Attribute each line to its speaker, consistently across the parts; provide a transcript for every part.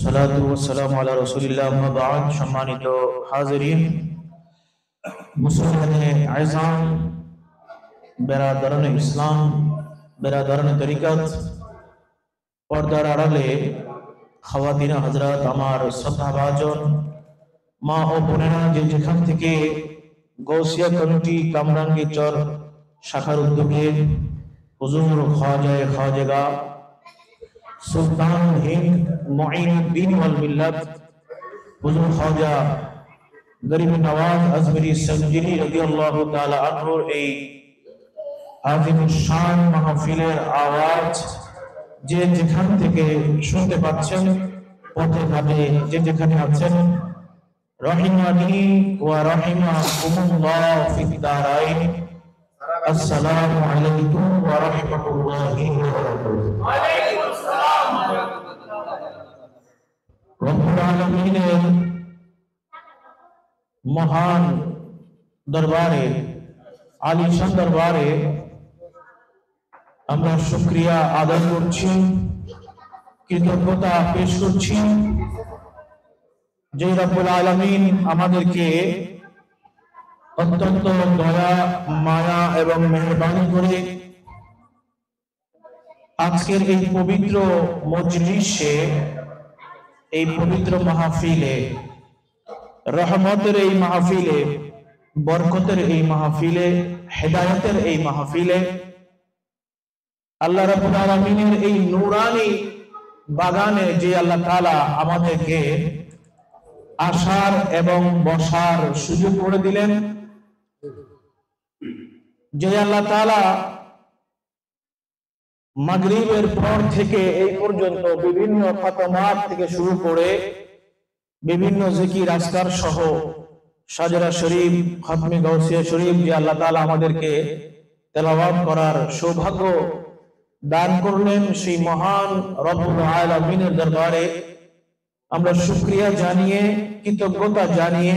Speaker 1: সালাতু ওয়াসসালামু আলা রাসূলিল্লাহ আম্মা বা'দ। সম্মানিত হাজিরিন, মুসলমানে আযম, বেরাদারানে ইসলাম, বেরাদারানে তরিকত, পর্দার আড়ালে খাওয়াতিন হযরত, আমার শ্রদ্ধাভাজন মা ও বোনেরা, যে যেখান থেকে গৌসিয়া কমিটি কামরাঙ্গীরচর শাখার উদ্যোগে হুজুর খাজা সুলতান হিন্দ মুঈনুদ্দিন ওয়াল মিল্লাত হুজুর খাজা গরিব নওয়াজ আজমিরি সঞ্জিনী রাদিয়াল্লাহু তাআলা আনহুর এই আযীমুশ শান মাহফিলের আওয়াজ যে যেখান থেকে শুনতে পাচ্ছেন, পথে ঘাটে যে যেখানে আছেন, রাহিমানি ওয়া রাহিমাকুমুল্লাহ ফিদ দারাইন। আসসালামু আলাইকুম ওয়া রাহমাতুল্লাহি ওয়া বারাকাতুহু। ওয়া আলাইকুম আসসালাম। রব্বুল আলামিনের মহান দরবারে, আলিশান দরবারে আমরা শুকরিয়া আদায় করছি, কৃতজ্ঞতা পেশ করছি যে রব্বুল আলামিন আমাদেরকে অত্যন্ত দয়া, মায়া এবং মেহেরবানি করে আজকের এই পবিত্র মজলিসে, এই পবিত্র মাহফিলে, রহমতের এই মাহফিলে, বরকতের এই মাহফিলে, হেদায়েতের এই মাহফিলে, আল্লাহ রাব্বুল আলামিনের এই নূরানি বাগানে যে আল্লাহ তাআলা আমাদেরকে আসার এবং বসার সুযোগ করে দিলেন, যে আল্লাহ তাআলা মাগরিবের পর থেকে এই পর্যন্ত বিভিন্ন ফাতমাত থেকে শুরু করে বিভিন্ন জিকির আজকার সহ সাজরা শরীফ, খতমে গাউসিয়া শরীফ যে আল্লাহ তাআলা আমাদেরকে তেলাওয়াত করার সৌভাগ্য দান করলেন, সেই মহান রব্বুল আলামিনের দরবারে আমরা শুকরিয়া জানিয়ে, কৃতজ্ঞতা জানিয়ে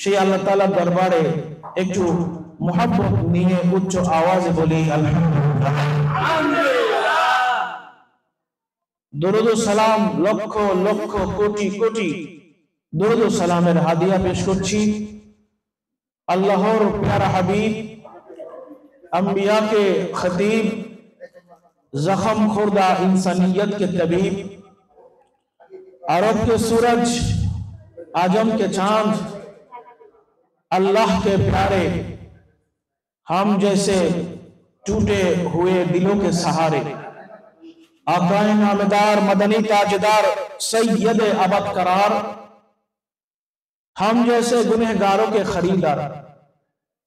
Speaker 1: সেই আল্লাহ তাআলার দরবারে একটু মুহাব্বত নিয়ে উচ্চ আওয়াজে বলি আলহামদুলিল্লাহ। দরুদ ও সালাম, লক্ষ লক্ষ কোটি কোটি দরুদ ও সালামের হাদিয়া পেশ করছি আল্লাহর প্যারা হাবিব, अंबिया के खतीब, जख्म खुर्दा इंसानियत के तबीब, अरब के सूरज, आजम के चांद, अल्लाह के प्यारे, हम जैसे टूटे हुए दिलों के सहारे, आकाए नामदार, मदनी ताजदार, सैयद अबद करार, हम जैसे गुनहगारों के खरीदार,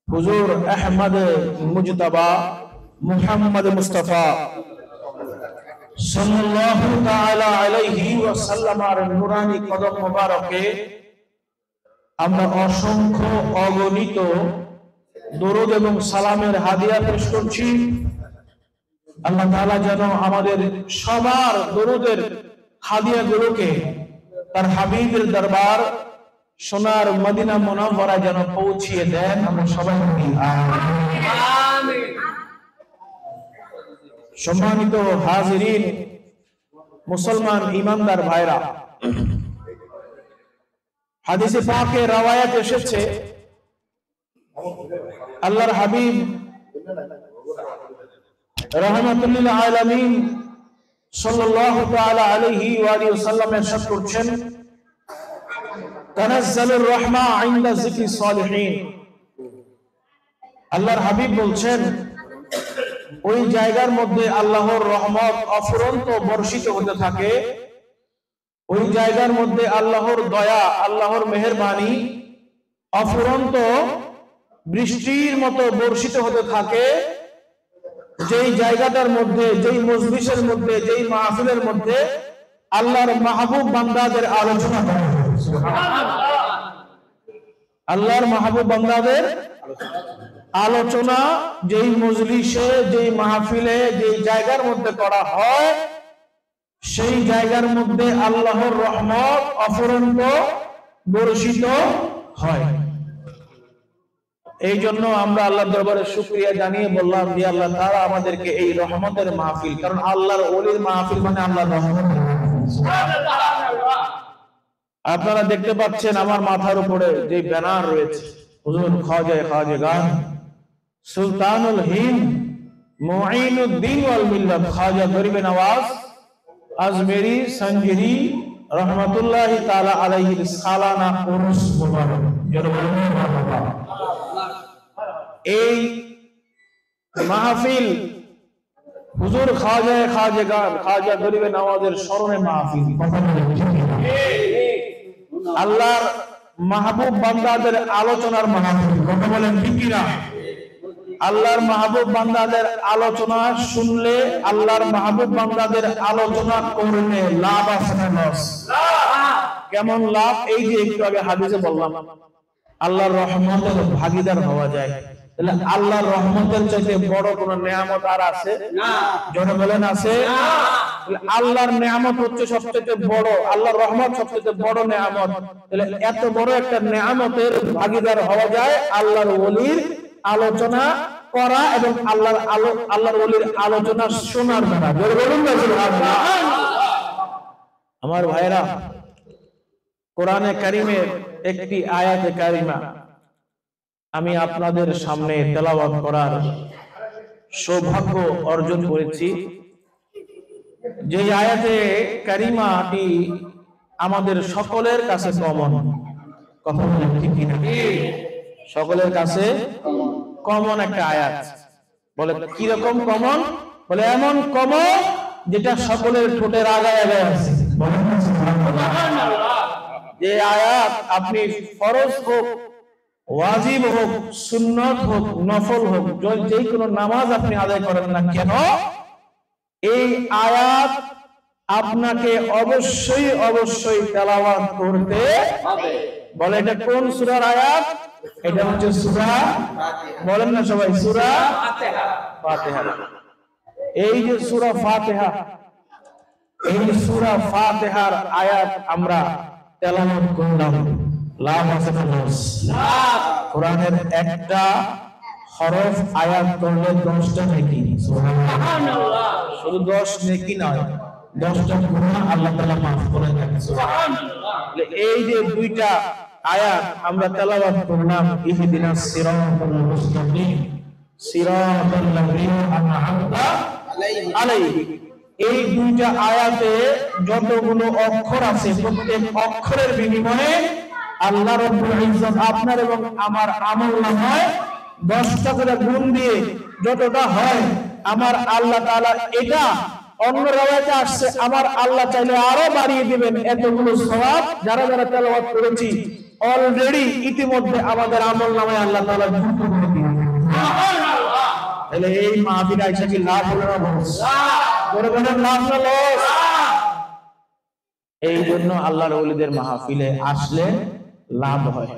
Speaker 1: हुजूर अहमद मुजतबा मुहम्मद मुस्तफा सल्लल्लाहु ताआला अलैहि ওয়াসাল্লাম এর নূরানি কদম মোবারকে আমরা অসংখ্য অগণিত দরুদ এবং সালামের হাদিয়া পেশ করছি। আল্লাহ তাআলা যেন আমাদের সবার দরুদের হাদিয়াগুলোকে তার হাবিবের দরবার সোনার মদিনা মুনাওয়ারা যেন পৌঁছিয়ে দেন, আমরা সবাই বলি আমিন। সম্মানিত হাজিরিন, মুসলমান ইমানদার ভাইরা, হাদিসে পাকে রওয়ায়াত এসেছে আল্লাহর হাবিব রাহমাতুল লিল আলামিন সাল্লাল্লাহু তাআলা আলাইহি ওয়া আলিহি ওয়াসাল্লাম ইরশাদ করছেন, তানাজ্জালুর রাহমা ইনদা যিকরি সালিহিন। আল্লাহর হাবিব বলছেন, ওই জায়গার মধ্যে আল্লাহর রহমত অফুরন্ত বর্ষিত হতে থাকে, ওই জায়গার মধ্যে আল্লাহর দয়া, আল্লাহর মেহেরবানি অফুরন্ত বৃষ্টির মতো বর্ষিত হতে থাকে, যেই জায়গাটার মধ্যে, যেই মজলিসের মধ্যে, যেই মাহফিলের মধ্যে আল্লাহর মাহবুব বান্দাদের আলোচনা করা হয়। আল্লাহর মাহবুব বান্দাদের আলোচনা যেই মজলিসে, যেই মাহফিলে, যেই জায়গার মধ্যে করা হয়, সেই জায়গার মধ্যে আল্লাহর রহমত অফুরন্ত বর্ষিত হয়। এই জন্য আমরা আল্লাহর দরবারে শুকরিয়া জানিয়ে বললাম যে আল্লাহ তাআলা আমাদেরকে এই রহমতের মাহফিল, কারণ আল্লাহর ওলির মাহফিল মানে আল্লাহর রহমত। সুবহানাল্লাহ। আপনারা দেখতে পাচ্ছেন আমার মাথার উপরে যে ব্যানার রয়েছে, হুজুর খাওয়াজা সুলতানুল হিন্দ মুঈনুদ্দিন ওয়াল মিল্লাত খাওয়াজা গরিবে নওয়াজ আজমেরি সঞ্জেরি রহমাতুল্লাহি তাআলা আলাইহির সালানা উরুস মুবারক। এই মাহফিল হুজুর খাওয়াজা গরিবে নওয়াজের স্মরণে মাহফিল। আল্লাহর মাহবুব বান্দাদের আলোচনার মাহফিল। কথা বলেন ঠিক কিনা? আল্লাহর মাহবুব বান্দাদের আলোচনা শুনলে, আল্লাহর মাহবুব বান্দাদের আলোচনা করলে লাভ আছে না লস? কেমন লাভ? এই যে একটু আগে হাদিসে বললাম, আল্লাহর রহমতের ভাগীদার হওয়া যায়। তাহলে আল্লাহর রহমতের চাইতে বড় কোন নেয়ামত আর আছে না? জনে বলেন আছে? আল্লাহর নেয়ামত হচ্ছে সবচেয়ে বড়, আল্লাহর রহমত সবচেয়ে বড় নেয়ামত। তাহলে এত বড় একটা নেয়ামতের ভাগীদার হওয়া যায় আল্লাহর ওলির আলোচনা করা এবং আল্লাহর ওলির আলোচনা শোনার দ্বারা। বলুন না সুবহানাল্লাহ। আমার ভাইরা, কোরআনে কারীমের একটি আয়াতে কারিমা আমি আপনাদের সামনে তেলাওয়াত করার সৌভাগ্য অর্জন করেছি। যে আয়াতে কারিমাটি আমাদের সকলের কাছে কমন। কথা বলেন ঠিক কিনা? সকলের কাছে কমন একটা আয়াত। বলে কিরকম কমন? বলে এমন কমন যেটা সকলের ঠোঁটের আগায় আগায় আছে। যে আয়াত আপনি ফরজ হোক, ওয়াজিব হোক, সুন্নত হোক, নফল হোক, যে কোনো নামাজ আপনি আদায় করেন না কেন, এই আয়াত আপনাকে অবশ্যই তেলাওয়াত করতে হবে। বলে এটা কোন সূরার আয়াত? এটা হচ্ছে সূরা, বলেন না সবাই, সূরা ফাতিহা। এই যে সূরা ফাতিহা, এই সূরা ফাতিহার আয়াত আমরা তেলাওয়াত করলাম, লাভ আছে না লস? কোরআনের একটা হরফ আয়াত করলে 10টা নেকি। সুবহানাল্লাহ। শুধু 10 নেকি নয়, 10টা গুনাহ আল্লাহ তাআলা maaf করে দেন। সুবহানাল্লাহ। এই যে দুইটা আয়াত আমরা তেলাওয়াত করলাম, ইহদিনাস সিরাতাল মুস্তাকিম সিরাতাল লাযিনা আন'আমতা আলাইহিম, এই দুইটা আয়াতে যতগুলো অক্ষর আছে প্রত্যেক অক্ষরের বিনিময়ে আল্লাহ রাব্বুল ইজ্জত আপনার এবং আমার আমলনামায় 10টা করে গুণ দিয়ে যতটা হয় আমার আল্লাহ তাআলা, এটা অন্য রাওয়ায়াতে আসছে আমার আল্লাহ চাইলে আরো বাড়িয়ে দিবেন এতগুলো সওয়াব। যারা যারা তেলাওয়াত করেছি অলরেডি ইতিমধ্যে আমাদের আমলনামায় আল্লাহ তাআলা যুক্ত করে দিয়েছেন। সুবহানাল্লাহ। তাহলে এই মাহফিল আইসা কি লাভ হলো না লস? করে বলেন লাভ না লস? এই জন্য আল্লাহর ওলিদের মাহফিলে আসলে লাভ হয়।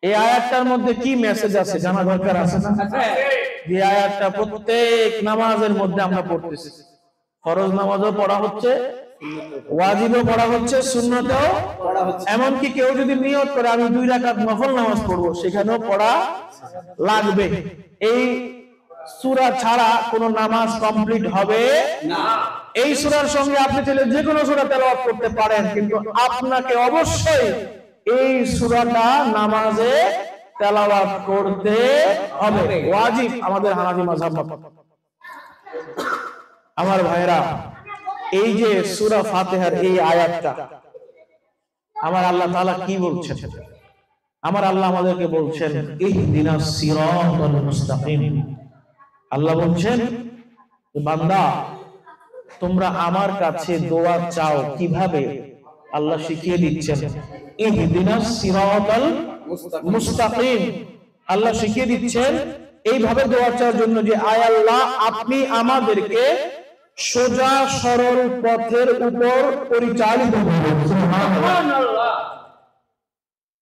Speaker 1: এই আয়াতটার মধ্যে কি মেসেজ আছে জানা দরকার আছে না? যে আয়াতটা প্রত্যেক নামাজের মধ্যে আমরা পড়তেছি, ফরজ নামাজও পড়া হচ্ছে, ওয়াজিবও পড়া হচ্ছে, সুন্নতেও পড়া হচ্ছে। এমনকি কেউ যদি নিয়ত করে আমি 2 রাকাত নফল নামাজ পড়বো, সেখানেও পড়া লাগবে। এই সূরা ছাড়া কোন নামাজ কমপ্লিট হবে না। এই সূরার সঙ্গে আপনি চাইলে যে কোনো সূরা তেলাওয়াত করতে পারেন, কিন্তু আপনাকে অবশ্যই এই সূরাটা নামাজে তেলাওয়াত করতে হবে, ওয়াজিব আমাদের হানাফি মাযহাব মতে। আমার ভাইরা, এই যে সূরা ফাতিহার এই আয়াতটা আমার আল্লাহ তাআলা কি বলছেন? আমার আল্লাহ আমাদেরকে বলছেন ইহদিনাস সিরাতাল মুস্তাকিম। আল্লাহ বলছেন বান্দা তোমরা আমার কাছে দোয়া চাও কিভাবে, আল্লাহ শিখিয়ে দিচ্ছেন। ইহদিনাস সিরাতাল মুস্তাকিম, আল্লাহ শিখিয়ে দিচ্ছেন এইভাবে দোয়া চাওয়ার জন্য যে আয় আল্লাহ আপনি আমাদেরকে সোজা সরল পথের উপর পরিচালিত করুন। সুবহানাল্লাহ।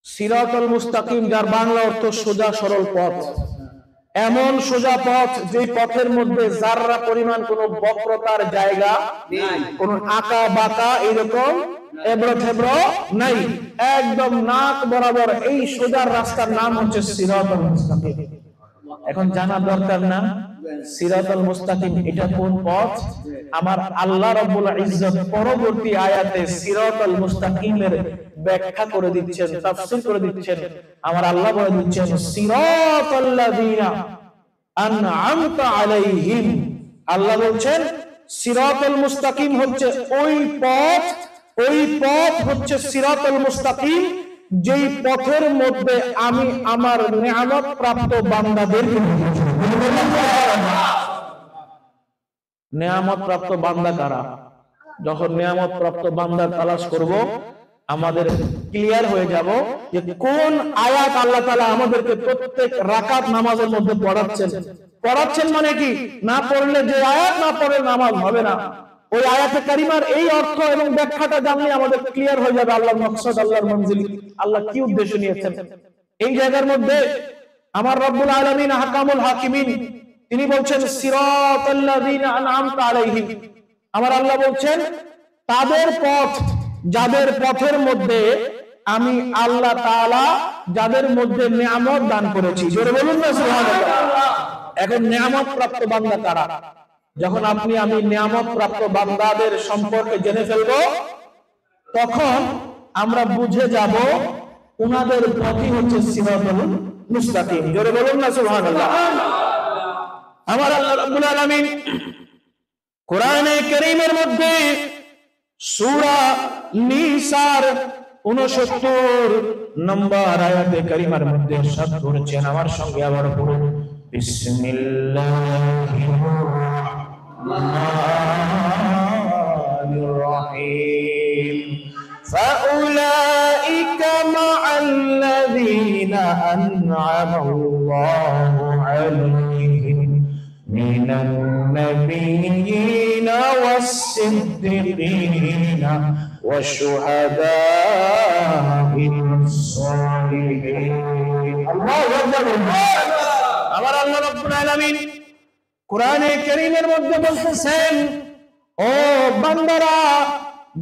Speaker 1: সিরাতাল মুস্তাকিম যার বাংলা অর্থ সোজা সরল পথ, এমন সোজা পথ যে পথের মধ্যে যাররা পরিমাণ কোন বক্রতার জায়গা নেই, কোন আঁকা বাঁকা এরকম এবড়ো থেবড়ো নাই, একদম নাক বরাবর এই সোজা রাস্তার নাম হচ্ছে সিরাতাল মুস্তাকিম। এখন জানা দরকার না সিরাতাল মুস্তাকিম এটা কোন পথ? আমার আল্লাহ রাব্বুল ইজ্জত পরবর্তী আয়াতে সিরাতাল মুস্তাকিমের ব্যাখ্যা করে দিচ্ছেন, তাফসীর করে দিচ্ছেন। আমার আল্লাহ বলে দিচ্ছেন সিরাতাল্লাযীনা আন'আমতা আলাইহিম। আল্লাহ বলছেন সিরাতুল মুস্তাকিম হচ্ছে ওই পথ হচ্ছে সিরাতুল মুস্তাকিম, যেই পথের মধ্যে আমি আমার নিয়ামত প্রাপ্ত বান্দাদেরকে নিয়ামত প্রাপ্ত বান্দা কারা? যখন নিয়ামত প্রাপ্ত বান্দার তালাশ করব, আমাদের ক্লিয়ার হয়ে যাব যে কোন আয়াত আল্লাহ তাআলা আমাদেরকে প্রত্যেক রাকাত নামাজের মধ্যে পড়াচ্ছেন মানে কি, না পড়লে যে আয়াত না পড়লে নামাজ হবে না। ওই আয়াতে কারিমার এই অর্থ এবং ব্যাখ্যাটা জানলে আমাদের ক্লিয়ার হয়ে যাবে আল্লাহর মাকসাদ, আল্লাহর মঞ্জিল, আল্লাহ কি উদ্দেশ্য নিয়েছেন। এই জায়গার মধ্যে আমার রব্বুল আলামিন আহকামুল হাকিমিন তিনি বলছেন সিরাতাল্লাযীনা আন'আমতা আলাইহিম। আমার আল্লাহ বলছেন তাদের পথ, যাদের পথের মধ্যে আমি আল্লাহ তাআলা যাদের মধ্যে নিয়ামত দান করেছি। জোরে বলুন না সুবহানাল্লাহ। এখন নিয়ামত প্রাপ্ত বান্দা কারা? যখন আপনি আমি নিয়ামত প্রাপ্ত বান্দাদের সম্পর্কে জেনে ফেলব, তখন আমরা বুঝে যাব ওনাদের পথই হচ্ছে সিরাতুল মুস্তাকিম। জোরে বলুন না সুবহানাল্লাহ। আমার আল্লাহ রাব্বুল আলামিন কোরআনে কারীমের মধ্যে সূরা নিসার 69 নম্বর আয়াতে কারিমার মধ্যে ইরশাদ করেছেন, আমার সঙ্গে আবার পড়ুন, বিসমিল্লাহির রহমানির রহিম। ফাউলাইকা মা'আল্লাযীনা আন'আমাল্লাহু আলাইহিম মিনান নাবিয়্যিনা ওয়াস-সিদ্দীকিনা ওয়াশ-শুহাদা'i ওয়াস-সালিহিন। আল্লাহু আকবার। আমার আল্লাহ রাব্বুল আলামিন কোরআনে কারীমের মধ্যে বলতেছেন, ও বান্দারা,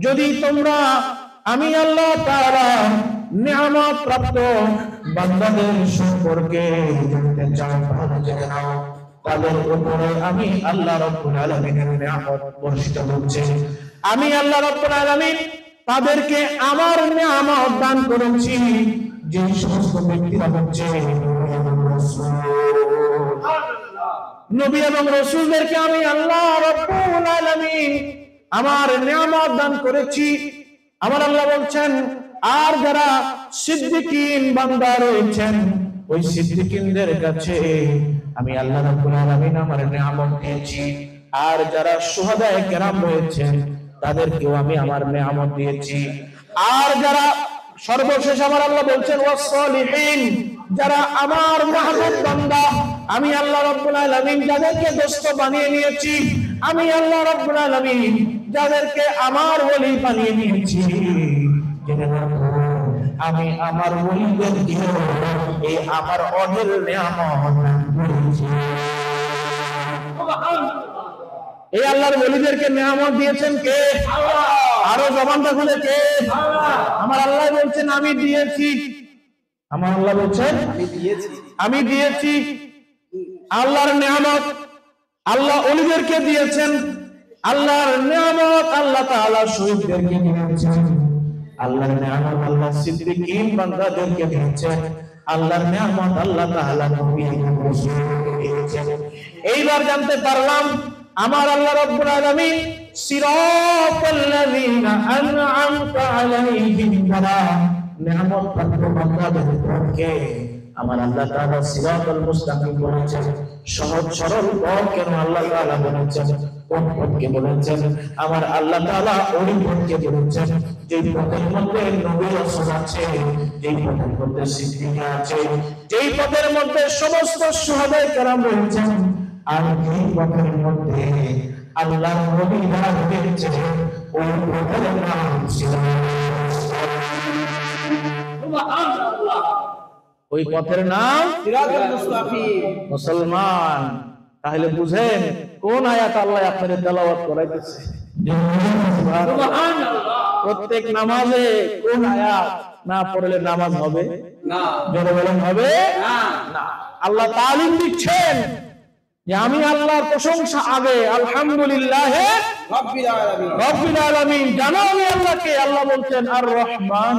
Speaker 1: যদি তোমরা আমি আল্লাহ তাআলা নিয়ামত প্রাপ্ত বান্দাদের সম্পর্কে জানতে চাও, তাহলে জেনে নাও তাদের উপরে আমি আল্লাহ রাব্বুল আলামিনের নিয়ামত বর্ষিত হচ্ছে। আমি আল্লাহ রাব্বুল আলামিন তাদেরকে আমার নিয়ামত দান করেছি, যে সমস্ত ব্যক্তিরা হচ্ছে নবী এবং রাসূলদেরকে আমি আল্লাহ রাব্বুল আলামিন আমার নিয়ামত দান করেছি। আমার আল্লাহ বলছেন, আর যারা সিদ্দিকিন বান্দা রয়েছেন, ওই সিদ্দিকিনদের কাছে আমি আল্লাহ রাব্বুল আলামিন আমার নিয়ামত দিয়েছি। আর যারা শুহাদায়ে কেরাম রয়েছেন, তাদেরকেও আমি আমার নিয়ামত দিয়েছি। আর যারা সর্বশেষ আমার আল্লাহ বলছেন ওয়াস-সালিহিন, যারা আমার মাহবুব বান্দা, আমি আল্লাহ রাব্বুল আলামিন যাদেরকে দোস্ত বানিয়ে নিয়েছি, আমি আল্লাহ রাব্বুল আলামিন যাদেরকে আমার ওলি বানিয়ে নিয়েছি, আমি আমার ওলিদেরকে এই আমার অঢেল নিয়ামত দিয়েছি। এই আল্লাহর ওলিদেরকে নিয়ামত দিয়েছেন কে? আল্লাহ। আরো জবানটা খুলে কে? আল্লাহ। আমার আল্লাহ বলছেন আমি দিয়েছি। আমার আল্লাহ বলছেন আমি দিয়েছি। আল্লাহর নিয়ামত আল্লাহ ওলিদেরকে দিয়েছেন। আল্লাহর নিয়ামত আল্লাহ তাআলা শহীদদেরকে দিয়েছেন। আল্লাহর নিয়ামত আল্লাহ সিদ্দিকিন বান্দাদেরকে দিয়েছেন। আল্লাহর নিয়ামত আল্লাহ তাআলা নবীদেরকে দিয়েছেন। এইবার জানতে পারলাম আমার আল্লাহ রাব্বুল আলামিন সিরাতাল্লাযীনা আন'আমতা আলাইহিম, যারা নিয়ামত প্রাপ্ত বান্দাদেরকে আমার আল্লাহ তাআলা সিরাতাল মুস্তাকিম বলেছেন। সহজ সরল পথ কেন আল্লাহ তাআলা বলেছেন? কোন পথকে বলেছেন? আমার আল্লাহ তাআলা ওই পথকে বলেছেন যেই পথের মধ্যে নবী রাসূল আছে, যেই পথের মধ্যে সিদ্দিক আছে, যেই পথের মধ্যে সমস্ত শুহাদায়ে কেরাম রয়েছেন, আর যেই পথের মধ্যে আল্লাহর নবীরা রয়েছেন, ওই পথের নাম সুবহানাল্লাহ। ওই পথের নাম সিরাতুল মুস্তাকিম। মুসলমান, তাহলে বুঝেন কোন আয়াত আল্লাহ আপনাদের তেলাওয়াত করাইতেছে। সুবহানাল্লাহ। প্রত্যেক নামাজে কোন আয়াত না পড়লে নামাজ হবে না? জোরে বলেন হবে না। আল্লাহ তালিম দিচ্ছেন যে আমি আল্লাহর প্রশংসা আগে, আলহামদুলিল্লাহ রাব্বিল আলামিন। জানো আমি আল্লাহকে? আল্লাহ বলছেন আর রহমান,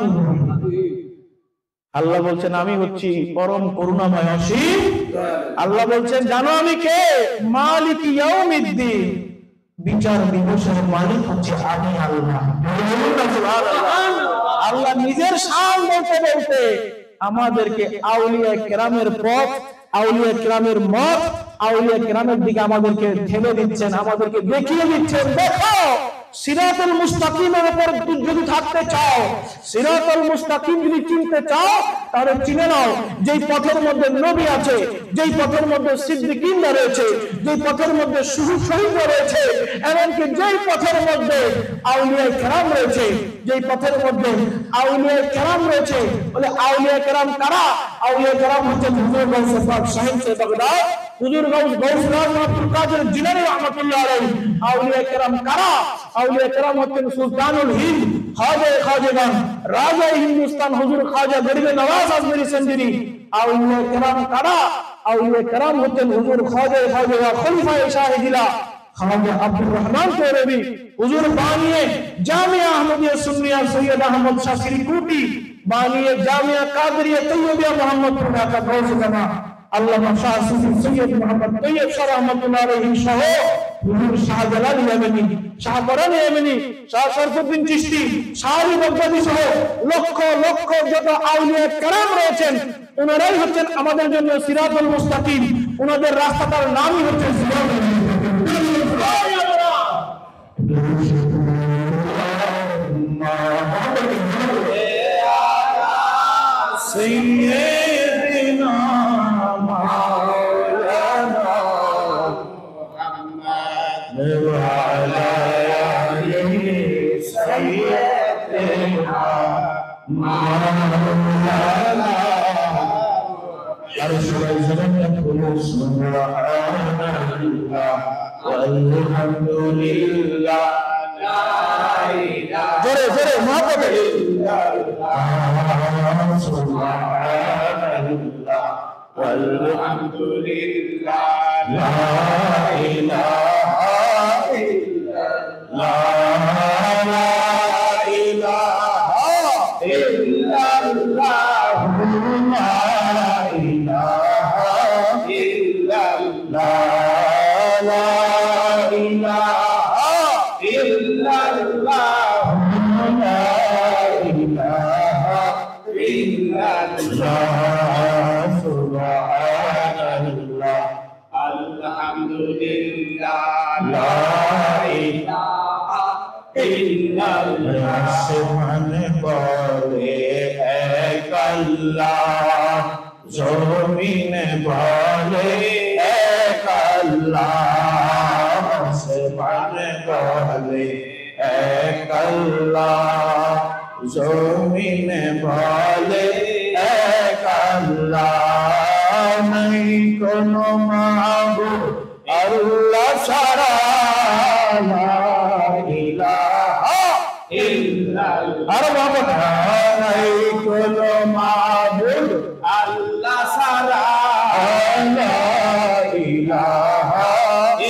Speaker 1: আল্লাহ বলছেন আমি হচ্ছি পরম করুণাময় অসীম। আল্লাহ বলছেন জানো আমি কে? মালিক ইয়াউমিদ্দিন, বিচার দিবসের মালিক হচ্ছে আমি আল্লাহ। আল্লাহ নিজের শান বলতে বলতে আমাদেরকে আউলিয়া কেরামের পথ, আউলিয়া কেরামের মত, আউলিয়া কেরামের দিকে আমাদেরকে ঠেলে দিচ্ছেন, আমাদেরকে দেখিয়ে দিচ্ছেন। দেখো সিরাতুল মুস্তাকিমের উপর যদি থাকতে চাও, সিরাতুল মুস্তাকিম যদি চিনতে চাও, তাহলে চিনে নাও যেই পথের মধ্যে নবী আছে, যেই পথের মধ্যে সিদ্দিকীনরা রয়েছে, যেই পথের মধ্যে শহীদরা রয়েছে, এমনকি যেই পথের মধ্যে আউলিয়া কেরাম রয়েছে, যেই পথের মধ্যে আউলিয়া কেরাম রয়েছে। বলে আউলিয়া কেরাম কারা? আউলিয়া কেরাম হচ্ছে হুজুর গাউসে পাক সাহেব সে বাগদাদ, হুজুর গাউসুল আব্দুল কাদের জিলানী রাহমাতুল্লাহ আলাইহি। আউলিয়া কেরাম কারা? আউলিয়া কেরাম হচ্ছেন সুলতানুল হিন্দ, খাজা খাজাগান, রাজা হিন্দুস্তান হুজুর খাজা গরিবে নওয়াজ আজমেরি সেঞ্জুরি। আউলিয়া কেরাম কারা? আউলিয়া কেরাম হচ্ছেন হুজুর খাজা খাজাগা খলিফায়ে শাহিদিলা খাজা আব্দুর রহমান তৌরবী। হুজুর বানিয়ে জামিয়া আহমদিয়া সুন্নিয়া সৈয়দ আহমদ শাহ সিরিকুটি, বানিয়ে জামিয়া কাদরিয়া তৈয়বিয়া মোহাম্মদপুর ঢাকা গৌসে জামা আল্লামা শাহ সুফি সৈয়দ মোহাম্মদ তৈয়ব শাহ রহমাতুল্লাহ আলাইহি সহ হুজুর শাহজালাল ইয়ামানি, শাহ বরান ইয়ামানি, শাহ শরফুদ্দিন চিশতি, শাহ আলী বাগদাদি সহ লক্ষ লক্ষ যত আউলিয়া কেরাম রয়েছেন, ওনারাই হচ্ছেন আমাদের জন্য সিরাতুল মুস্তাকিম। ওনাদের রাস্তাটার নামই হচ্ছে সিরাতুল سيدنا مولانا محمد وعلى آله سيدنا مولانا عرش العزة يقول سبحان الله والحمد لله জোরে জোরে মহব্বতে সুবহানাল্লাহ ওয়ালহামদুলিল্লাহ লা ইলাহা ইল্লাল্লাহ লা ইলাহা ইল্লাল্লাহ লা ইলাহা ইল্লাল্লাহ লা ইলাহা ইল্লাল্লাহ সুবহানাল্লাহ আলহামদুলিল্লাহ লা ইলাহা ইল্লাল্লাহ। সুবহানে বলে এক আল্লাহ, জমিনে বলে এক আল্লাহ, সুবহানে বলে এক আল্লাহ, জমিনে বলে এক আল্লাহ। নাই কোনো মাবুদ আল্লাহ ছাড়া, লা ইলাহা ইল্লাল্লাহ। আর বাবা নাই কোনো মাবুদ আল্লাহ ছাড়া, লা ইলাহা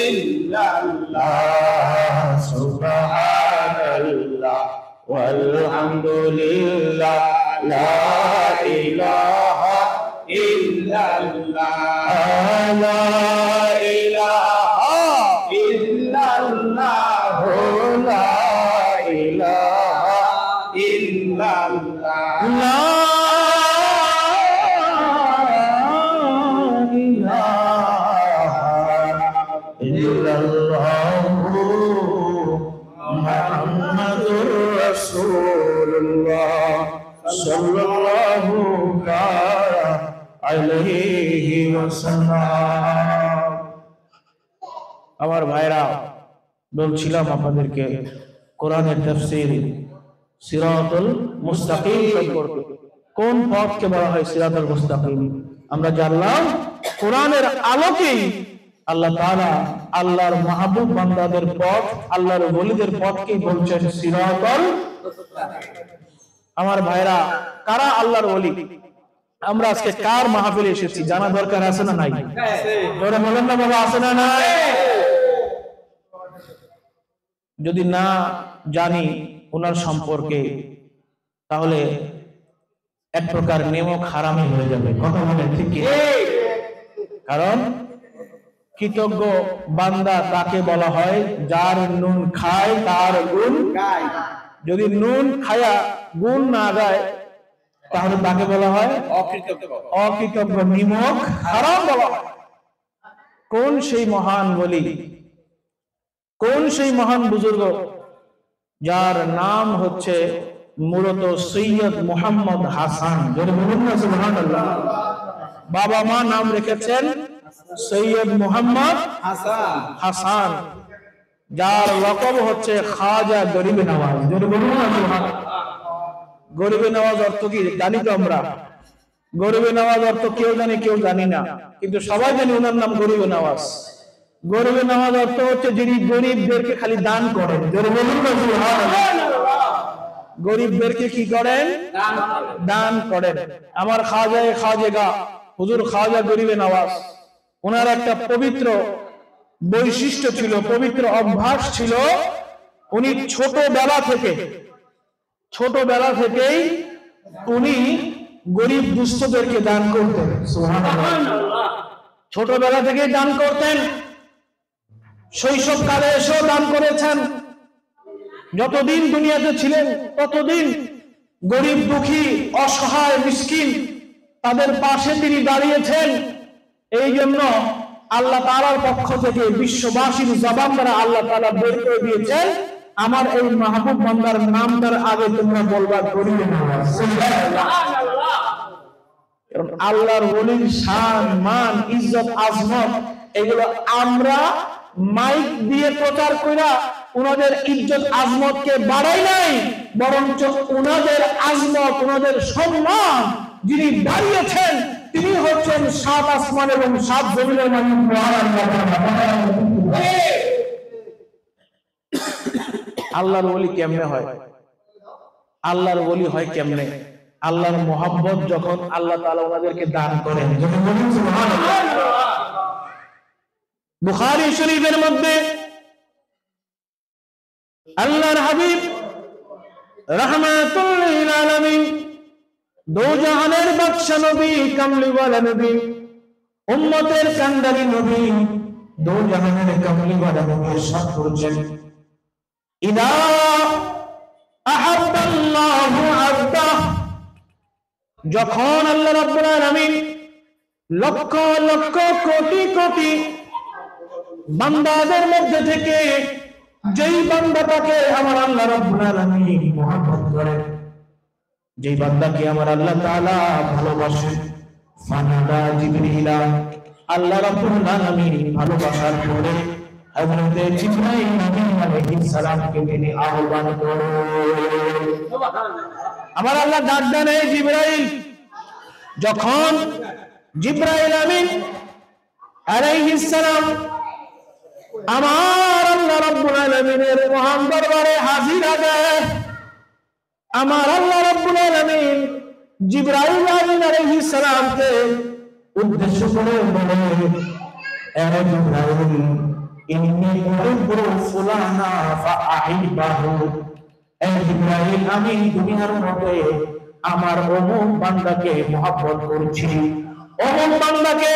Speaker 1: ইল্লাল্লাহ। সুবহানাল্লাহ ওয়ালহামদুলিল্লাহ লা ইলাহা ইল্লাল্লাহ লা ইলাহা ইল্লাল্লাহ লা ইলাহা ইল্লাল্লাহ লা ইলাহা ইল্লাল্লাহ মুহাম্মাদুর রাসূলুল্লাহ সাল্লাল্লাহু আলাইহি ওয়াসাল্লাম। আমার ভাইরা, বলছিলাম আপনাদেরকে কোরআনের তাফসীর সিরাতুল মুস্তাকিম সম্পর্কে। কোন পথকে বলা হয় সিরাতুল মুস্তাকিম? আমরা জানলাম কোরআনের আলোকেই আল্লাহ তাআলা আল্লাহর মাহবুব বান্দাদের পথ, আল্লাহর ওলিদের পথকেই বলছেন সিরাতুল মুস্তাকিম। আমার ভাইরা, কারা আল্লাহর ওলি? আমরা আজকে কার মাহফিলে এসেছি জানা দরকার আছে না নাই? জোরে বলেন না বাবা, আছে না নাই? যদি না জানি ওনার সম্পর্কে তাহলে এক প্রকার নেমক হারামি হয়ে যাবে। কথা বলেন ঠিক কি? কারণ কৃতজ্ঞ বান্দা তাকে বলা হয় যার নুন খায় তার গুণ গায়। যদি নুন খায়া গুণ না গায় তাহলে তাকে বলা হয় অকৃতজ্ঞ, নিমক হারাম বলা হয়। কোন সেই মহান বলি, কোন সেই মহান বুজুর্গ যার নাম হচ্ছে মূলত সৈয়দ মোহাম্মদ হাসান। যদি বলুন না সুবহানাল্লাহ। বাবা মা নাম রেখেছেন সৈয়দ মোহাম্মদ হাসান, যার লকব হচ্ছে খাজা গরিবে নওয়াজ। যদি বলুন না সুবহানাল্লাহ। গরিবে নওয়াজ অর্থ কি জানি তো আমরা? গরিবে নওয়াজ অর্থ কেউ জানি কেউ জানি না, কিন্তু সবাই জানি ওনার নাম গরিবে নওয়াজ। গরিবে নওয়াজ অর্থ হচ্ছে যিনি গরিবদেরকে খালি দান করেন। যদি বলুন না সুবহানাল্লাহ। গরিবদেরকে কি করেন? দান করেন। আমার খাজায়ে খাজেগা হুজুর খাজা গরিবে নওয়াজ, ওনার একটা পবিত্র বৈশিষ্ট্য ছিল, পবিত্র অভ্যাস ছিল। উনি ছোটবেলা থেকেই উনি গরিব দুস্থদেরকে দান করতেন। সুবহানাল্লাহ। ছোটবেলা থেকেই দান করতেন, শৈশবকালে এসেও দান করেছেন। যতদিন দুনিয়াতে ছিলেন ততদিন গরিব দুঃখী অসহায় মিসকিন তাদের পাশে তিনি দাঁড়িয়েছেন। এই জন্য আল্লাহ তাআলার পক্ষ থেকে বিশ্ববাসীর জবান দ্বারা আল্লাহ তাআলা বের করে দিয়েছেন, আমার এই মাহবুব বান্দার নামটার আগে তোমরা বলবা গরিবে নওয়াজ। সুবহানাল্লাহ। কারণ আল্লাহর ওলির শান, মান, ইজ্জত, আজমত এগুলো আমরা মাইক দিয়ে প্রচার কইরা ওনাদের ইজ্জত আজমতকে বাড়াই নাই, বরঞ্চ ওনাদের আজমত, ওনাদের সম্মান যিনি দাঁড়িয়েছেন তিনি হচ্ছেন সাত আসমান এবং সাত জমিনের মালিক মহান আল্লাহ। আল্লাহর ওলি কেমনে হয়? আল্লাহর ওলি হয় কেমনে? আল্লাহর মহব্বত যখন আল্লাহ তাআলা ওনাদেরকে দান করেন। যখন বলেন সুবহানাল্লাহ। বুখারী শরীফের মধ্যে আল্লাহর হাবিব রাহমাতুল লিল আলামিন, দো জাহানের বাদশা নবী, কামলিওয়ালা নবী, উম্মতের কান্ডারি নবী, দো জাহানের কামলিওয়ালা নবী সাথ করেছেন, ইদা আহাব্বাল্লাহু আবদা, যখন আল্লাহ রাব্বুল আলামিন লক্ষ লক্ষ কোটি কোটি বান্দাদের মধ্যে থেকে যেই বান্দাটাকে আমার আল্লাহ রাব্বুল আলামিন মহব্বত করেন, যেই বান্দাকে আমার আল্লাহ তাআলা ভালোবাসেন, ফানাদা জিবরিলা, আল্লাহ রাব্বুল আলামিন ভালোবাসার পরে হযরত জিবরাইল আলাইহিস সালামকে তিনি আহ্বান করেন। সুবহানাল্লাহ। আমার আল্লাহ ডাক দেন, এই জিবরাইল। যখন জিবরাইল আমিন আলাইহিস সালাম আমার আল্লাহ রাব্বুল আলামিনের মহান দরবারে হাজির হবে, আমার আল্লাহ রাব্বুল আলামিন জিবরাইল আমিন আলাইহিস সালামকে উদ্দেশ্য করে বলে, এ জিবরাইল, ইন্নী উহিব্বু ফুলানা ফাআহিব্বাহু, এ জিবরাইল, আমি দুনিয়ার মধ্যে আমার অমুক বান্দাকে মহব্বত করছি, অমুক বান্দাকে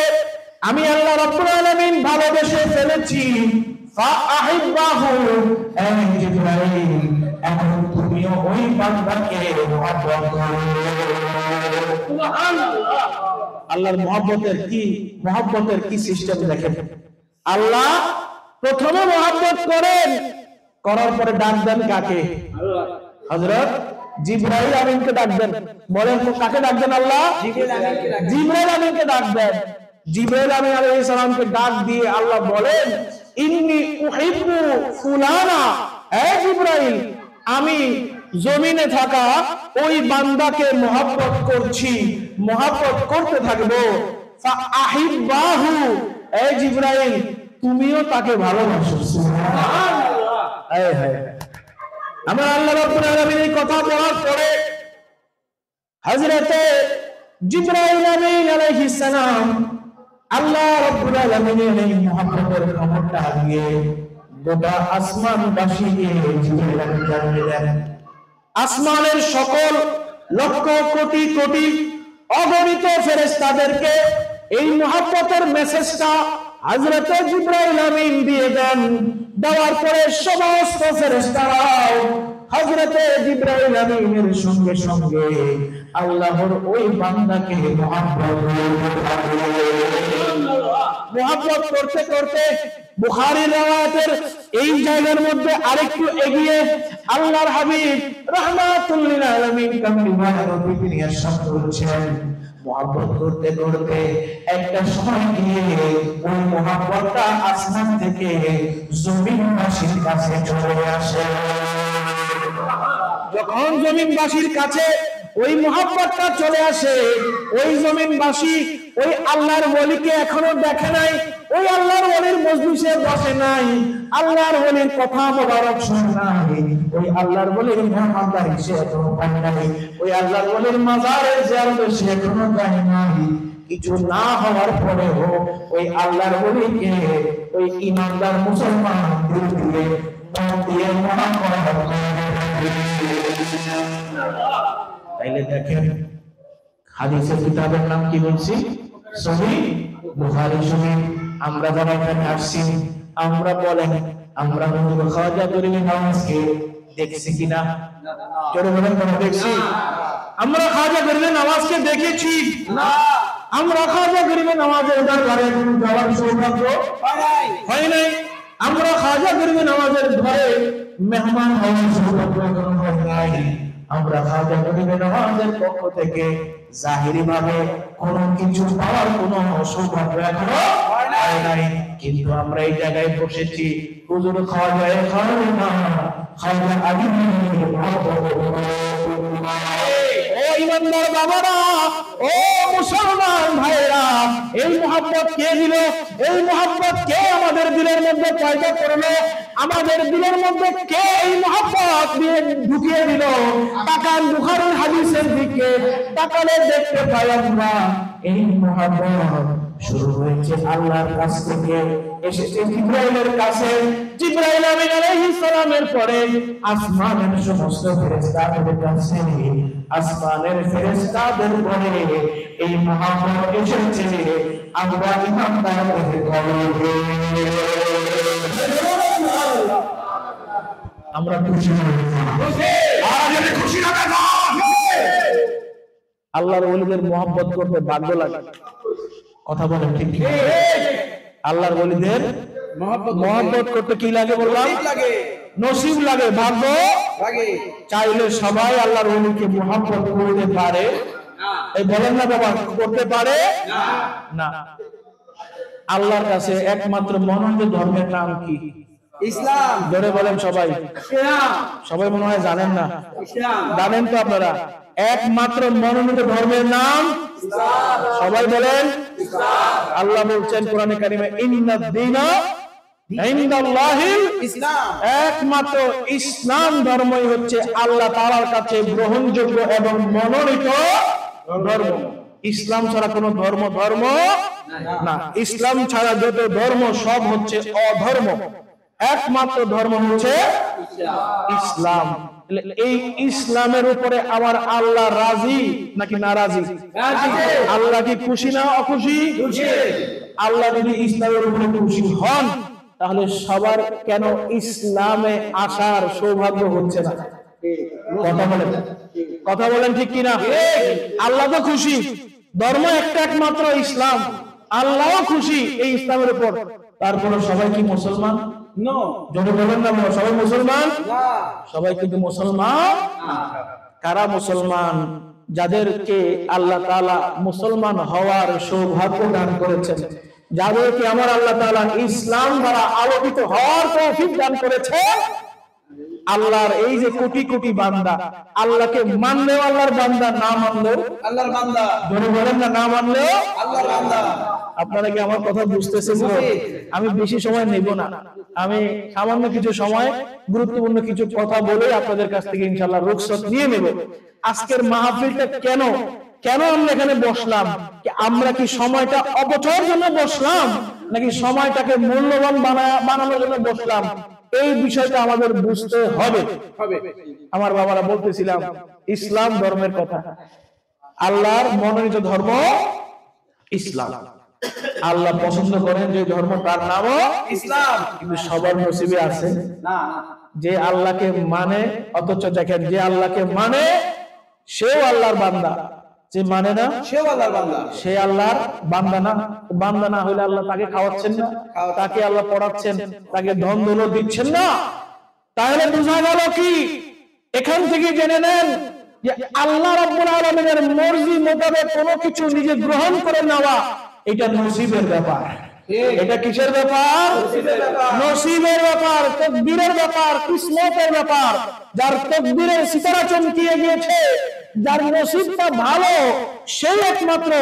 Speaker 1: আমি আল্লাহ রাব্বুল আলামিন ভালোবেসে ফেলেছি, ফাআহিব্বাহু, এ জিবরাইল, এখন তুমিও ওই বান্দাকে মহব্বত করো। সুবহানাল্লাহ। আল্লাহর মহব্বতের কি সিস্টেম দেখেন। আল্লাহ প্রথমে মহব্বত করেন, করার পরে ডাক দেন কাকে? আল্লাহ। হযরত জিবরাইল আমিনকে ডাক দেন। বলেন তো কাকে ডাক দেন? আল্লাহ জিবরাইল আমিনকে ডাক দেন। জিবরাইল আমিন আলাইহিস সালামকে ডাক দিয়ে আল্লাহ বলেন, ইন্নী উহিব্বু ফুলানা, হে জিবরাইল, আমি জমিনে থাকা ওই বান্দাকে মহব্বত করছি, মহব্বত করতে থাকবো, ফাআহিব্বাহু, হে জিবরাইল, তুমিও তাকে ভালোবাসো। সুবহানাল্লাহ। হায় হায়। আমার আল্লাহ রাব্বুল আলামিন এই কথা বলার পরে হযরতে জিবরাইল আমিন আলাইহিস সালাম আল্লাহ রাব্বুল আলামিনের এই মুহাব্বতের খবরটা দিয়ে গোটা আসমানবাসীকে জিবরাইল আমিন জানিয়ে দেন। আসমানের সকল লক্ষ কোটি কোটি অগণিত ফেরেশতাদেরকে এই মুহাব্বতের মেসেজটা হযরত জিবরাইল আমিন দিয়ে দেন। দেওয়ার পরে সমস্ত ফেরেশতারাও হযরত জিবরাইল আমিনের সঙ্গে সঙ্গে আল্লাহর ওই বান্দাকে মুহাব্বত করতে করতে বুখারীর riwayaতের এই জায়গার মধ্যে আরেকটু এগিয়ে আল্লাহর হাবিব রাহমাতুল লিল আলামিন কামলিওয়ালা নবী তিনি ইরশাদ করেছেন, মুহাব্বত করতে করতে একটা সময় গিয়ে ওই মুহাব্বতটা আসমান থেকে জমিনবাসীর কাছে চলে আসে। যখন জমিনবাসীর কাছে ওই মুহাব্বতটা চলে আসে, ওই জমিনবাসী ওই আল্লাহর ওলিকে এখনো দেখে নাই, ওই আল্লাহর ওলির মজলিসে বসে নাই, আল্লাহর ওলির কথা মোবারক শুনে নাই, ওই আল্লাহর ওলির মেহমানদারি সে এখনো পায় নাই, ওই আল্লাহর ওলির মাজারে জিয়ারতে সে এখনো যায় নাই। কিছু না হওয়ার পরেও ওই আল্লাহর ওলিকে ওই ইমানদার মুসলমান দিল দিয়ে মন দিয়ে মহাব্বত করে। তাইলে দেখেন হাদিসের কিতাবের নাম কি বলছি? সহিহ বুখারী শরীফ। আমরা যারা এখানে আসছি আমরা বলেন আমরা হুজুর খাওয়াজা গরিবের নামাজকে দেখছি কিনা? জোরে বলেন আমরা দেখছি? আমরা খাওয়াজা গরিবের নামাজকে দেখেছি না? আমরা খাওয়াজা গরিবের নামাজের দরবারে যাওয়ার সৌভাগ্য হয় নাই। আমরা খাওয়াজা গরিবের নামাজের ঘরে মেহমান হওয়ার সৌভাগ্য এখনো হয় নাই। আমরা খাওয়াজা গরিবের নামাজের পক্ষ থেকে জাহিরি ভাবে কোনো কিছু পাওয়ার কোনো সৌভাগ্য এখনো হয় নাই। কিন্তু আমরা এই জায়গায় বসেছি হুজুর খাওয়াজায় খাওয়াবে না, খাওয়াজা আগে ও ইমানদার বাবারা, ও মুসলমান ভাইরা, এই মুহাব্বত কে দিল? এই মুহাব্বত কে আমাদের দিলের মধ্যে পয়দা করলো? আমাদের দিলের মধ্যে কে এই মুহাব্বত দিয়ে ঢুকিয়ে দিল? তাকান বুখারীর হাদিসের দিকে, তাকালে দেখতে পাই আমরা এই মুহাব্বত শুরু হয়েছে আল্লাহর কাছ থেকে, এসেছে জিবরাইলের কাছে। জিবরাইল আমিন আলাইহিস সালামের পরে আসমানের সমস্ত ফেরেশতাদের কাছে, আসমানের ফেরেশতাদের পরে এই মুহাম্মদ এসেছে আমরা ইমানদারদের ঘরে। আমরা খুশি আল্লাহর ওলিদের মুহাব্বত করতে ভাগ্য লাগে। কথা বলেন ঠিক ঠিক? আল্লাহর ওলিদের মুহাব্বত করতে কি লাগে বললাম? নসিব লাগে, ভাগ্য লাগে। চাইলে সবাই আল্লাহর ওলিকে মুহাব্বত করতে পারে? এই বলেন না বাবা, করতে পারে না। আল্লাহর কাছে একমাত্র মনোনীত ধর্মের নাম কি? ইসলাম। জোরে বলেন সবাই। সবাই মনে হয় জানেন না, জানেন তো আপনারা? একমাত্র মনোনীত ধর্মের নাম ইসলাম। সবাই বলেন ইসলাম। আল্লাহ বলছেন কোরআনে কারিমে, ইন্নাদ দীনা ইনদাল্লাহিল ইসলাম। একমাত্র ইসলাম ধর্মই হচ্ছে আল্লাহ তাআলার কাছে গ্রহণযোগ্য এবং মনোনীত ধর্ম। ইসলাম ছাড়া কোনো ধর্ম ধর্ম না। ইসলাম ছাড়া যত ধর্ম সব হচ্ছে অধর্ম। একমাত্র ধর্ম হচ্ছে ইসলাম। এই ইসলামের উপরে আমার আল্লাহ রাজি নাকি নারাজি? আল্লাহ কি খুশি না অখুশি? আল্লাহ যদি ইসলামের উপরে খুশি হন তাহলে সবার কেন ইসলামে আসার সৌভাগ্য হচ্ছে না? কথা বলেন ঠিক কিনা? আল্লাহ তো খুশি, ধর্ম একটা একমাত্র ইসলাম, আল্লাহ খুশি এই ইসলামের উপর, তারপরে সবাই কি মুসলমান? যদি বলেন না সবাই মুসলমান, সবাই কিন্তু মুসলমান। কারা মুসলমান? যাদেরকে আল্লাহ তাআলা মুসলমান হওয়ার সৌভাগ্য দান করেছেন, যাদেরকে আমার আল্লাহ তাআলা ইসলাম দ্বারা আলোকিত হওয়ার তৌফিক দান করেছে। আল্লাহর এই যে কোটি কোটি বান্দা, আল্লাহকে মানলেও আল্লাহর বান্দা, না মানলেও আল্লাহর বান্দা। যদি বলেন না, না মানলেও আল্লাহর বান্দা। আপনারা কি আমার কথা বুঝতেছেন? আমি বেশি সময় নেব না, আমি সামান্য কিছু সময় গুরুত্বপূর্ণ কিছু কথা বলে আপনাদের কাছ থেকে ইনশাআল্লাহ রুখসত নিয়ে নেব। আজকের মাহফিলটা কেন কেন আমরা এখানে বসলাম? আমরা কি সময়টা অপচয়ের জন্য বসলাম, নাকি সময়টাকে মূল্যবান বানানোর জন্য বসলাম? এই বিষয়টা আমাদের বুঝতে হবে। আমার বাবারা বলতেছিলাম ইসলাম ধর্মের কথা, আল্লাহর মনোনীত ধর্ম ইসলাম। আল্লাহ পছন্দ করেন যে ধর্ম, তার নামও ইসলাম। কিন্তু সবার নসিবে আছে না যে আল্লাহকে মানে, অথচ দেখেন যে আল্লাহকে মানে সেও আল্লাহর বান্দা, যে মানে না সেও আল্লাহর বান্দা। সে আল্লাহর বান্দা না, বান্দা না হলে আল্লাহ তাকে খাওয়াচ্ছেন না, তাকে আল্লাহ পড়াচ্ছেন, তাকে ধন দৌলত দিচ্ছেন না। তাহলে বোঝা গেল কি, এখান থেকে জেনে নেন যে আল্লাহ রাব্বুল আলামিনের মর্জি মোতাবেক কোনো কিছু নিজে গ্রহণ করে নেওয়া, এটা নসিবের ব্যাপার। এটা কিসের ব্যাপার? নসিবের ব্যাপার, তকদিরের ব্যাপার, কিসমতের ব্যাপার। যার তকদিরের সিতারা চমকিয়ে গিয়েছে, যার নসিবটা ভালো, সেই একমাত্র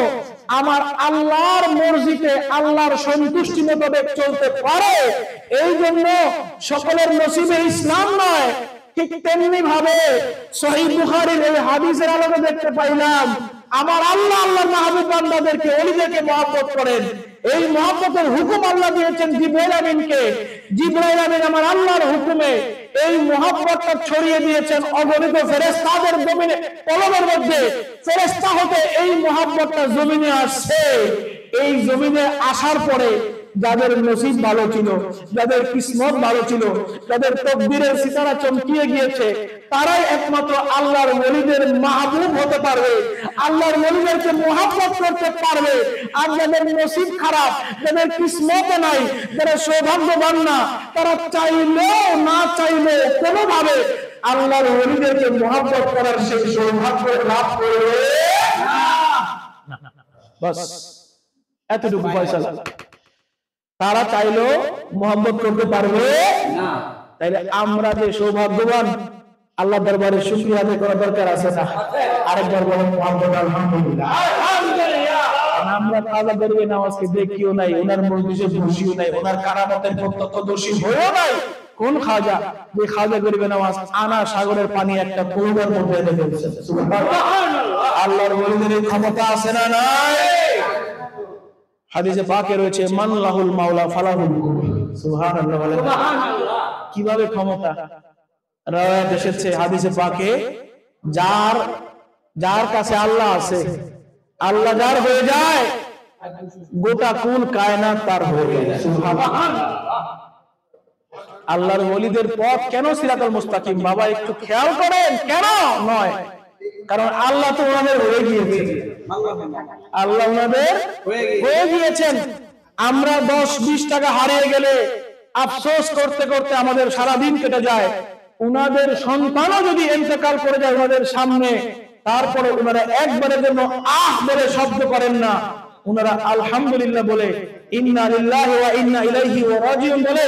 Speaker 1: আমার আল্লাহর মর্জিতে, আল্লাহর সন্তুষ্টি মোতাবেক চলতে পারে। এই জন্য সকলের নসিবে ইসলাম নয়। ঠিক তেমনি ভাবে সহিহ বুখারীর এই হাদিসের আলোকে দেখতে পাইলাম আমার আল্লাহ আল্লাহর মাহবুব বান্দাদেরকে, ওলিদেরকে মহব্বত করেন। এই মহব্বতের হুকুম আল্লাহ দিয়েছেন জিবরাইল আমিনকে। জিবরাইল আমিন আমার আল্লাহর হুকুমে এই মহব্বতটা ছড়িয়ে দিয়েছেন অগণিত ফেরেশতাদের জমিনে, কলমের মধ্যে। ফেরেশতা হতে এই মহব্বতটা জমিনে আসছে। এই জমিনে আসার পরে যাদের নসিব ভালো ছিল, যাদের কিসমত ভালো ছিল, যাদের তকদিরের সিতারা চমকিয়ে গিয়েছে, তারাই একমাত্র আল্লাহর ওলিদের মাহবুব হতে পারবে, আল্লাহর ওলিদেরকে মহব্বত করতে পারবে। আর যাদের নসিব খারাপ, যাদের কিসমত নাই, যারা সৌভাগ্যবান না, তারা চাইলেও না চাইলেও কোনোভাবে আল্লাহর ওলিদেরকে মহব্বত করার সেই সৌভাগ্য লাভ করবে না। বাস এতটুকু ফয়সালা। তারা চাইলেও মহব্বত করতে পারবে না। তাইলে আমরা যে সৌভাগ্যবান, আল্লাহ দরবারে শুকরিয়া আদায় করা দরকার আছে না? আরেকবার বলেন মহব্বত আলহামদুলিল্লাহ। আমরা কাজা দরবে নামাজকে দেখিও নাই, ওনার মজলিসে বসিও নাই, ওনার কারামতের প্রত্যক্ষদর্শী হয়েও নাই। কোন খাজা? যে খাজা গরিবে নামাজ আনা সাগরের পানি একটা কৌড়ার মধ্যে এনে ফেলছে। সুবহানাল্লাহ। আল্লাহর ওলিদের ক্ষমতা আছে না নাই? হাদিসে পাকে রয়েছে মান লাহুল মাওলা ফালাহুল কুবুর। সুবহানাল্লাহ। সুবহানাল্লাহ। কিভাবে ক্ষমতা? রাওয়ায়াত এসেছে হাদিসে পাকে, যার কাছে আল্লাহ আছে, আল্লাহ যার হয়ে যায়, গোটা কুল কায়নাত তার হয়ে যায়। সুবহানাল্লাহ। আল্লাহর ওলিদের পথ কেন সিরাতুল মুস্তাকিম? বাবা একটু খেয়াল করেন, কেন নয়? কারণ আল্লাহ তো ওনাদের হয়ে গিয়েছে, আল্লাহ ওনাদের হয়ে গিয়েছেন। আমরা 10-20 টাকা হারিয়ে গেলে আফসোস করতে করতে আমাদের সারা দিন কেটে যায়। ওনাদের সন্তানও যদি ইন্তেকাল করে যায় ওনাদের সামনে, তারপরে ওনারা একবারের জন্য আহ বলে শব্দ করেন না। ওনারা আলহামদুলিল্লাহ বলে, ইন্না লিল্লাহি ওয়া ইন্না ইলাইহি রাজিউন বলে,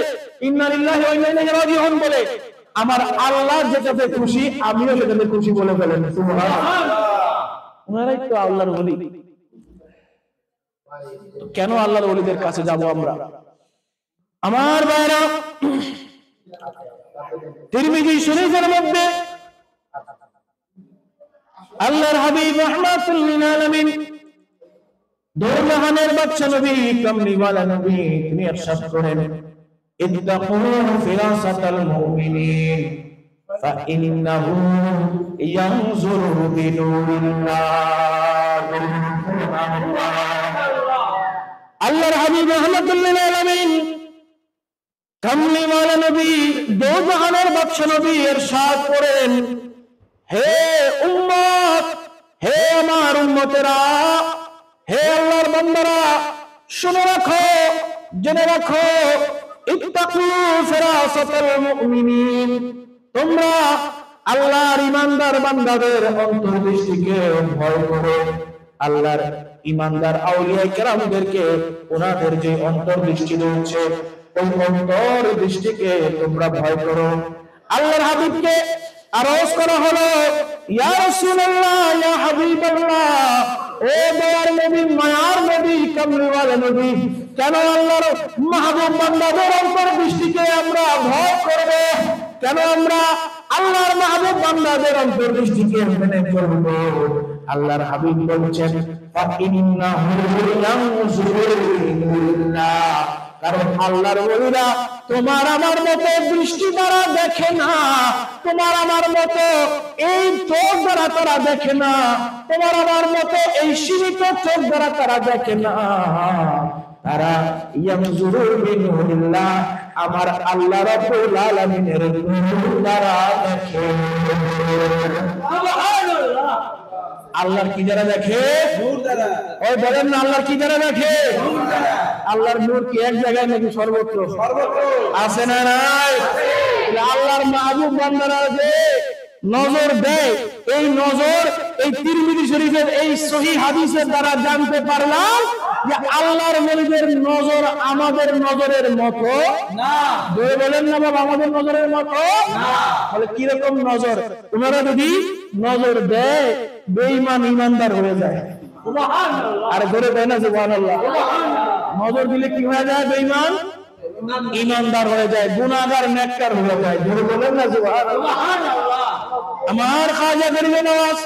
Speaker 1: ইন্না লিল্লাহি ওয়া ইন্না ইলাইহি রাজিউন বলে, আমার আল্লাহ যেটাতে খুশি আমিও সেটাতে খুশি বলে ফেলেন। সুবহানাল্লাহ। ওনারাই তো আল্লাহর ওলি। কেন আল্লাহর ওলিদের কাছে যাব আমরা? আমার ভাইরা, তিরমিজি শরীফের মধ্যে আল্লাহর হাবিব রাহমাতুল লিল আলামিন, দোজাহানের বাদশা নবী, কামলিওয়ালা নবী, তিনি ইরশাদ করেন, ইত্তাকু ফিরাসাতাল মুমিনিন ফাইন্নাহু ইয়ানজুরু বিনুরিল্লাহ। আল্লাহর হাবিব রাহমাতুল লিল আলামিন, কামলিওয়ালা নবী, দোজাহানের বাদশা নবী ইরশাদ করেন, হে উম্মত, হে আমার উম্মতেরা, হে আল্লাহর বান্দারা, শুনে রাখো, জেনে রাখো, ইত্তাকু ফিরাসাতাল মুমিনিন, তোমরা আল্লাহর ঈমানদার বান্দাদের অন্তর্দৃষ্টিকে ভয় করো। আল্লাহর ঈমানদার আউলিয়া কেরামদেরকে ওনাদের যে অন্তর্দৃষ্টি রয়েছে, ওই অন্তর্দৃষ্টিকে তোমরা ভয় করো। আল্লাহর হাবিবকে আরজ করা হলো, ইয়া রাসূলুল্লাহ, ইয়া হাবিবাল্লাহ, ও দয়ার নবী, মায়ার নবী, কামলিওয়ালা নবী, কেন আল্লাহর মাহবুব বান্দাদের অন্তর্দৃষ্টিকে আমরা ভয় করব? কেন আমরা আল্লাহর মাহবুব বান্দাদের অন্তর্দৃষ্টিকে মেনে চলব? আল্লাহর হাবিব বলছেন ফাইন্নাহু ইয়ানজুরু ইলাল্লাহ, কারণ আল্লাহর ওলিরা তোমার আমার মতো দৃষ্টি দ্বারা দেখে না, তোমার আমার মতো এই চোখ দ্বারা তারা দেখে না, তোমার আমার মতো এই সীমিত চোখ দ্বারা তারা দেখে না, তারা ইয়ানজুরু বিনূরিল্লাহ, আমার আল্লাহ রাব্বুল আলামিনের নূর দ্বারা দেখে। সুবহানাল্লাহ। আল্লাহর কি দ্বারা দেখে? নূর দ্বারা। ওই বলেন না, আল্লাহর কি দ্বারা দেখে? নূর দ্বারা। আল্লাহর নূর কি এক জায়গায় নাকি সর্বত্র? সর্বত্র আছে না নাই? আল্লাহর মাহবুব বান্দারা যে নজর দেয়, এই নজর এই তিরমিজি শরীফের এই সহিহ হাদিসের দ্বারা জানতে পারলাম যে আল্লাহর ওলিদের নজর আমাদের নজরের মতো না। বলেন না বাবা, আমাদের নজরের মতো না। তাহলে কি রকম নজর? তোমরা যদি নজর দেয় বেঈমান ইমানদার হয়ে যায়। সুবহানাল্লাহ। আরে ধরে দেয় না সুবহানাল্লাহ। নজর দিলে কি হয়ে যায়? বেঈমান ইমানদার হয়ে যায়, গুনাহগার নেককার হয়ে যায়। ধরে বলেন না সুবহানাল্লাহ। আমার খাজা গরিবে নওয়াজ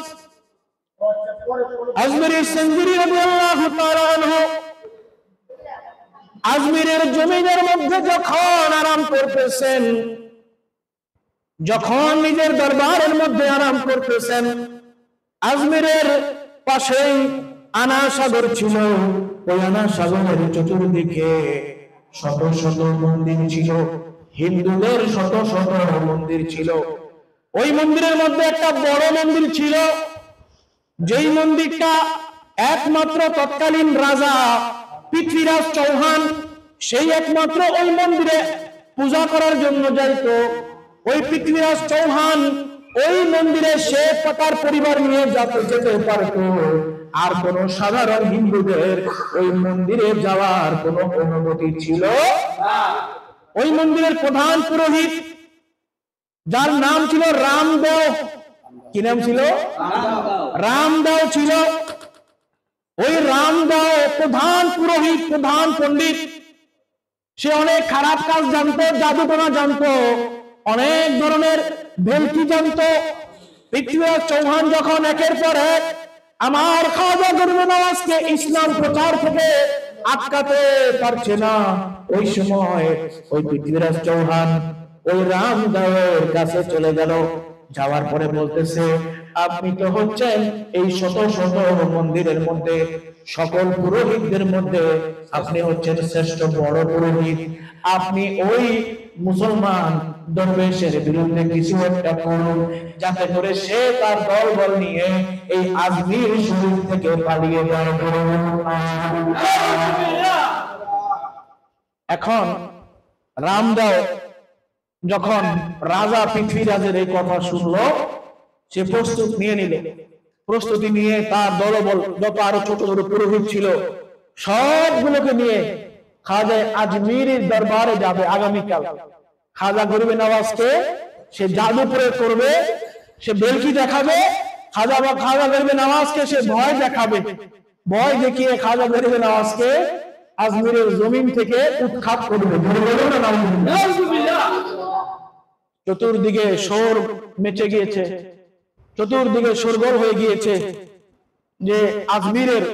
Speaker 1: আজমিরি সিন্দিরি রাদিয়াল্লাহু তাআলা আনহু আজমিরের জমিনের মধ্যে যখন আরাম করতেছেন, যখন নিজের দরবারের মধ্যে আরাম করতেছেন, আজমিরের পাশেই আনা সাগর ছিল। ওই আনা সাগরের চতুর্দিকে শত শত মন্দির ছিল, হিন্দুদের শত শত মন্দির ছিল। ওই মন্দিরের মধ্যে একটা বড় মন্দির ছিল, যেই মন্দিরটা একমাত্র তৎকালীন রাজা পৃথ্বীরাজ চৌহান সেই একমাত্র ওই মন্দিরে পূজা করার জন্য যাইত। ওই পৃথ্বীরাজ চৌহান ওই মন্দিরে সে তার পরিবার নিয়ে যেতে পারত, আর কোন সাধারণ হিন্দুদের ওই মন্দিরে যাওয়ার কোন অনুমতি ছিল না। ওই মন্দিরের প্রধান পুরোহিত, যার নাম ছিল রামদেও। কি নাম ছিল? রামদেও ছিল। ওই রামদেও প্রধান পুরোহিত, প্রধান পণ্ডিত। সে অনেক খারাপ কাজ জানতো, জাদুটোনা জানতো, অনেক ধরনের ভেলকি জানতো। পৃথ্বীরাজ চৌহান যখন একের পর এক আমার খাজা গরিবে নওয়াজকে ইসলাম প্রচার থেকে আটকাতে পারছে না, ওই সময় ওই পৃথ্বীরাজ চৌহান ওই রামদেওর কাছে চলে গেল। যাওয়ার পরে বলতেছে, আপনি তো হচ্ছেন এই শত শত মন্দিরের মধ্যে সকল পুরোহিতদের মধ্যে আপনি হচ্ছেন শ্রেষ্ঠ বড় পুরোহিত, আপনি ওই মুসলমান দরবেশের বিরুদ্ধে কিছু একটা করুন, যাতে করে সে তার দলবল নিয়ে এই আজমির শরীফ থেকে পালিয়ে যায়। এখন রামদেও যখন রাজা পৃথ্বীরাজের এই কথা শুনলো, সে প্রস্তুত নিয়ে নিল। প্রস্তুতি নিয়ে তার দলবল যত আরো ছোট ছোট পুরোহিত ছিল সবগুলোকে নিয়ে খাজা আজমিরের দরবারে যাবে আগামীকাল। খাজা গরিবে নওয়াজকে সে জাদু প্রয়োগ করবে, সে বেলকি দেখাবে, খাজা গরিবে নওয়াজকে সে ভয় দেখাবে। ভয় দেখিয়ে খাজা গরিবে নওয়াজকে আজমিরের জমিন থেকে উৎখাত করবে। চতুর্দিকে শোর মেচে গিয়েছে, চতুর্দিকে শোরগোল হয়ে গিয়েছে যে আজমিরের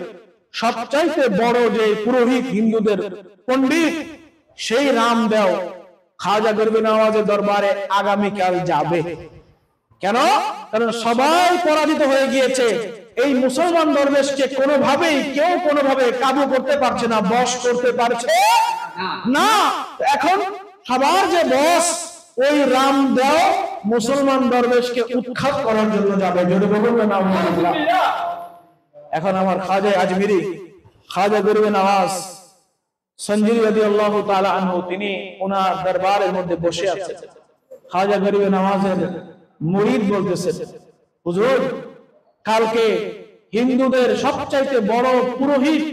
Speaker 1: সবচাইতে বড় যে পুরোহিত, হিন্দুদের পণ্ডিত, সেই রামদেও খাজা গরিবে নওয়াজের দরবারে আগামীকাল যাবে। কেন? কারণ সবাই পরাজিত হয়ে গিয়েছে। এই মুসলমান দরবেশকে কোনোভাবেই কেউ কোনোভাবে কাবু করতে পারছে না, বশ করতে পারছে না। এখন সবার যে বস ওই রামদেও মুসলমান দরবেশকে উৎখাত করার জন্য যাবে। জোরে বলুন না নাউজুবিল্লাহ। এখন আমার খাজা আজমিরি, খাজা গরিবে নওয়াজ সঞ্জিরি রাদিয়াল্লাহু তাআলা আনহু, তিনি ওনার দরবারের মধ্যে বসে আছেন। খাজা গরিবে নওয়াজের মুরিদ বলতেছেন, হুজুর, কালকে হিন্দুদের সবচাইতে বড় পুরোহিত,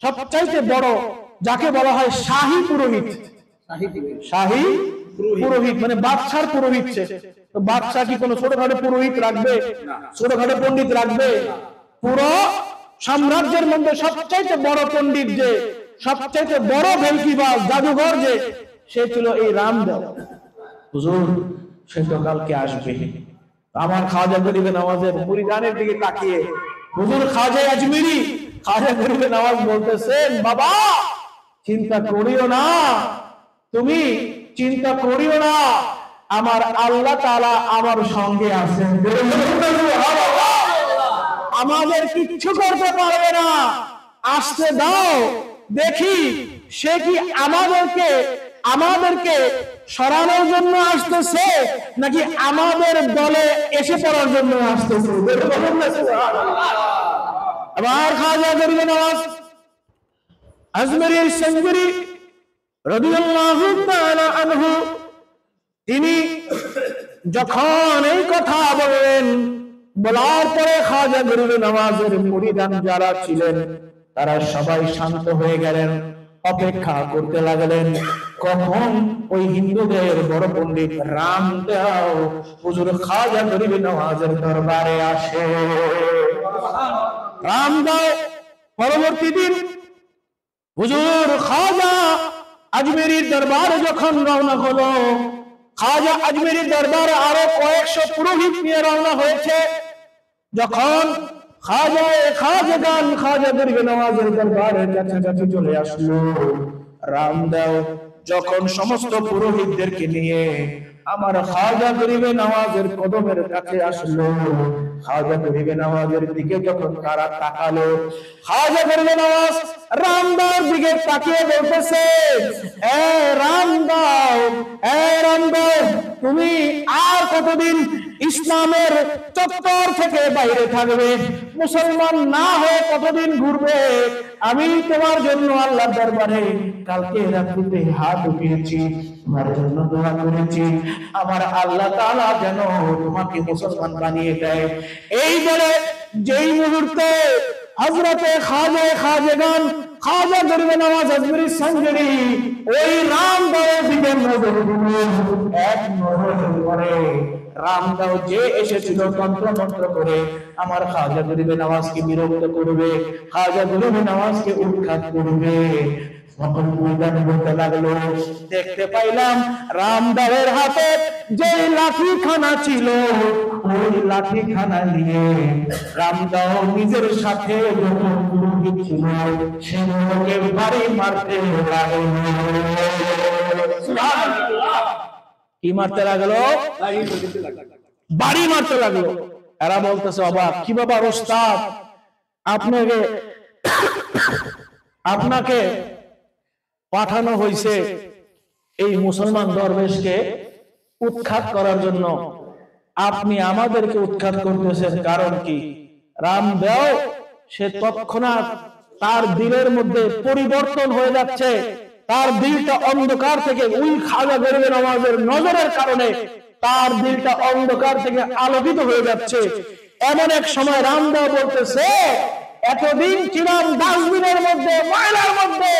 Speaker 1: সবচাইতে বড় যাকে বলা হয় শাহী পুরোহিত, শাহী পুরোহিত মানে বাদশার পুরোহিত। তো বাদশা কি কোনো ছোটখাটো পুরোহিত রাখবে? ছোটখাটো পণ্ডিত রাখবে? পুরো সাম্রাজ্যের মধ্যে সবচাইতে বড় পণ্ডিত, যে সবচাইতে বড় ভেলকিবাজ জাদুঘর, যে সে ছিল এই রামদেও। হুজুর, সে তো কালকে আসবে। আমার খাজা গরিবে নওয়াজের মুরিদানের দিকে তাকিয়ে হুজুর খাজা আজমিরি খাজা গরিবে নওয়াজ বলতেছেন, বাবা চিন্তা করিও না, তুমি চিন্তা করিও না, আমার আল্লাহ তাআলা আমার সঙ্গে আছেন, আমাদের কিচ্ছু করতে পারবে না, আসতে দাও দেখি সে কি আমাদেরকে সরানোর জন্য আসতেছে নাকি আমাদের দলে এসে পড়ার জন্য আসতেছে। আবার খাজা গরিবে নওয়াজ আজমিরি সঞ্জুরি রাদিয়াল্লাহু তাআলা আনহু তিনি যখন এই কথা বললেন, বলার পরে খাজা গরিবে নওয়াজের মুরিদান যারা ছিলেন তারা সবাই শান্ত হয়ে গেলেন, অপেক্ষা করতে লাগলেন কখন ওই হিন্দুদের বড় পণ্ডিত রামদেও হুজুর খাজা গরিবে নওয়াজের দরবারে আসে। রামদেও পরবর্তী দিন হুজুর খাজা আজমিরির দরবারে যখন রওনা হলো, খাজা আজমিরির দরবারে আরো কয়েকশো পুরোহিত নিয়ে রওনা হয়েছে। যখন খাজাগান খাজা গরিবে নওয়াজের দরবারের কাছাকাছি চলে আসলো, রামদেও যখন সমস্ত পুরোহিতদেরকে নিয়ে আমার খাজা গরিবে নওয়াজের কদমের কাছে আসলো, খাজা গরিবে নওয়াজের দিকে যখন তারা তাকালো, খাজা গরিবে নওয়াজ রামদাওর দিকে তাকিয়ে বলতেছে, এ রামদাও তুমি আর কতদিন ইসলামের চত্বর থেকে বাইরে থাকবে, মুসলমান না হয়ে কতদিন ঘুরবে? আমি তোমার জন্য আল্লাহর দরবারে কালকে রাত্রিতে হাত উঠিয়েছি, তোমার জন্য দোয়া করেছি, আমার আল্লাহ তাআলা যেন তোমাকে মুসলমান বানিয়ে দেয়। এই বলে যেই মুহূর্তে হযরতে খাজাগান খাজা গরিবে নওয়াজ আজমিরি সঞ্জুরি ওই রামদাওয়ের দিকে নজর দিল, এক নজর করে রামদাও যে এসেছিল তন্ত্র মন্ত্র করে আমার খাজা গরিবে নওয়াজকে বিরক্ত করবে, খাজা গরিবে নওয়াজকে উৎখাত করবে, তখন ময়দান বলতে লাগলো, দেখতে পাইলাম রামদাওয়ের হাতে যে লাঠিখানা ছিল ওই লাঠিখানা নিয়ে রামদাও নিজের সাথে যত পুরোহিত ছিল সেগুলোকে বাড়ি মারতে লাগলো। কি মারতে লাগলো? বাড়ি মারতে লাগলো। এরা বলতেছে, অবাক, কি বাবা ওস্তাদ, আপনাকে পাঠানো হয়েছে এই মুসলমান দরবেশকে উৎখাত করার জন্য, আপনি আমাদেরকে উৎখাত করতেছেন কারণ কি? রামদেও সে তৎক্ষণাৎ তার দিলের মধ্যে পরিবর্তন হয়ে যাচ্ছে, তার দিলটা অন্ধকার থেকে ওই খাজা গরিবে নওয়াজের নজরের কারণে তার দিলটা অন্ধকার থেকে আলোকিত হয়ে যাচ্ছে। এমন এক সময় রামদেও বলতেছে, এতদিন ছিলাম ডাস্টবিনের মধ্যে, ময়লার মধ্যে,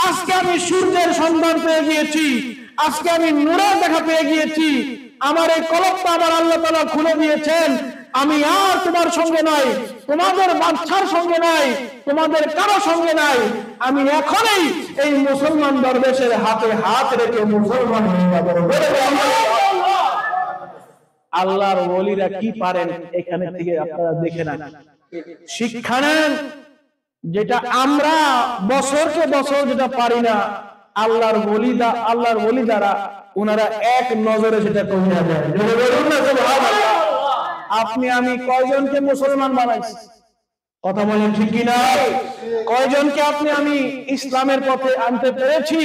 Speaker 1: আজকে আমি সূর্যের সন্ধান পেয়ে গিয়েছি, আজকে আমি নূরের দেখা পেয়ে গিয়েছি, আমার এই কলবটা আমার আল্লাহ তাআলা খুলে দিয়েছেন, আমি আর তোমার সঙ্গে নাই, তোমাদের বাচ্চার সঙ্গে নাই, তোমাদের কারো সঙ্গে নাই, আমি এখনই এই মুসলমান দরবেশের হাতে হাত রেখে মুসলমান হয়ে যাব। আল্লাহর ওলিরা কি পারেন এখানে থেকে আপনারা দেখে না, শিক্ষা নেন, যেটা আমরা বছরকে বছর যেটা পারি না, আল্লাহর ওলি দ্বারা ওনারা এক নজরে সেটা কমিয়ে দেয়। আপনি আমি কয়জনকে মুসলমান বানাইছি? কথা বলেন ঠিক কিনা? কয়জনকে আপনি আমি ইসলামের পথে আনতে পেরেছি,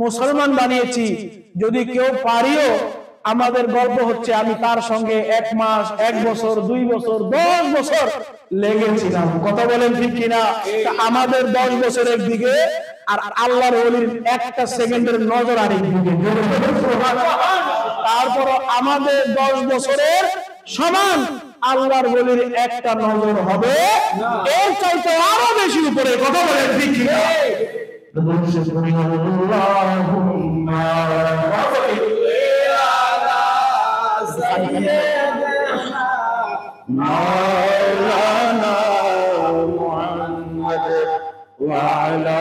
Speaker 1: মুসলমান বানিয়েছি? যদি কেউ পারিও, আমাদের গর্ব হচ্ছে আমি তার সঙ্গে 1 মাস, 1 বছর, 2 বছর, 10 বছর লেগেছিলাম। কথা বলেন ঠিক কিনা? আমাদের 10 বছরের দিকে আর আল্লাহর ওলির একটা সেকেন্ডের নজর আরেক দিকে, তারপর আমাদের 10 বছরের সমান আল্লাহর ওলির একটা নজর হবে এর চাইতে আরো বেশি উপরে। কথা বলেন ঠিক কিনা? مولانا محمد وعلى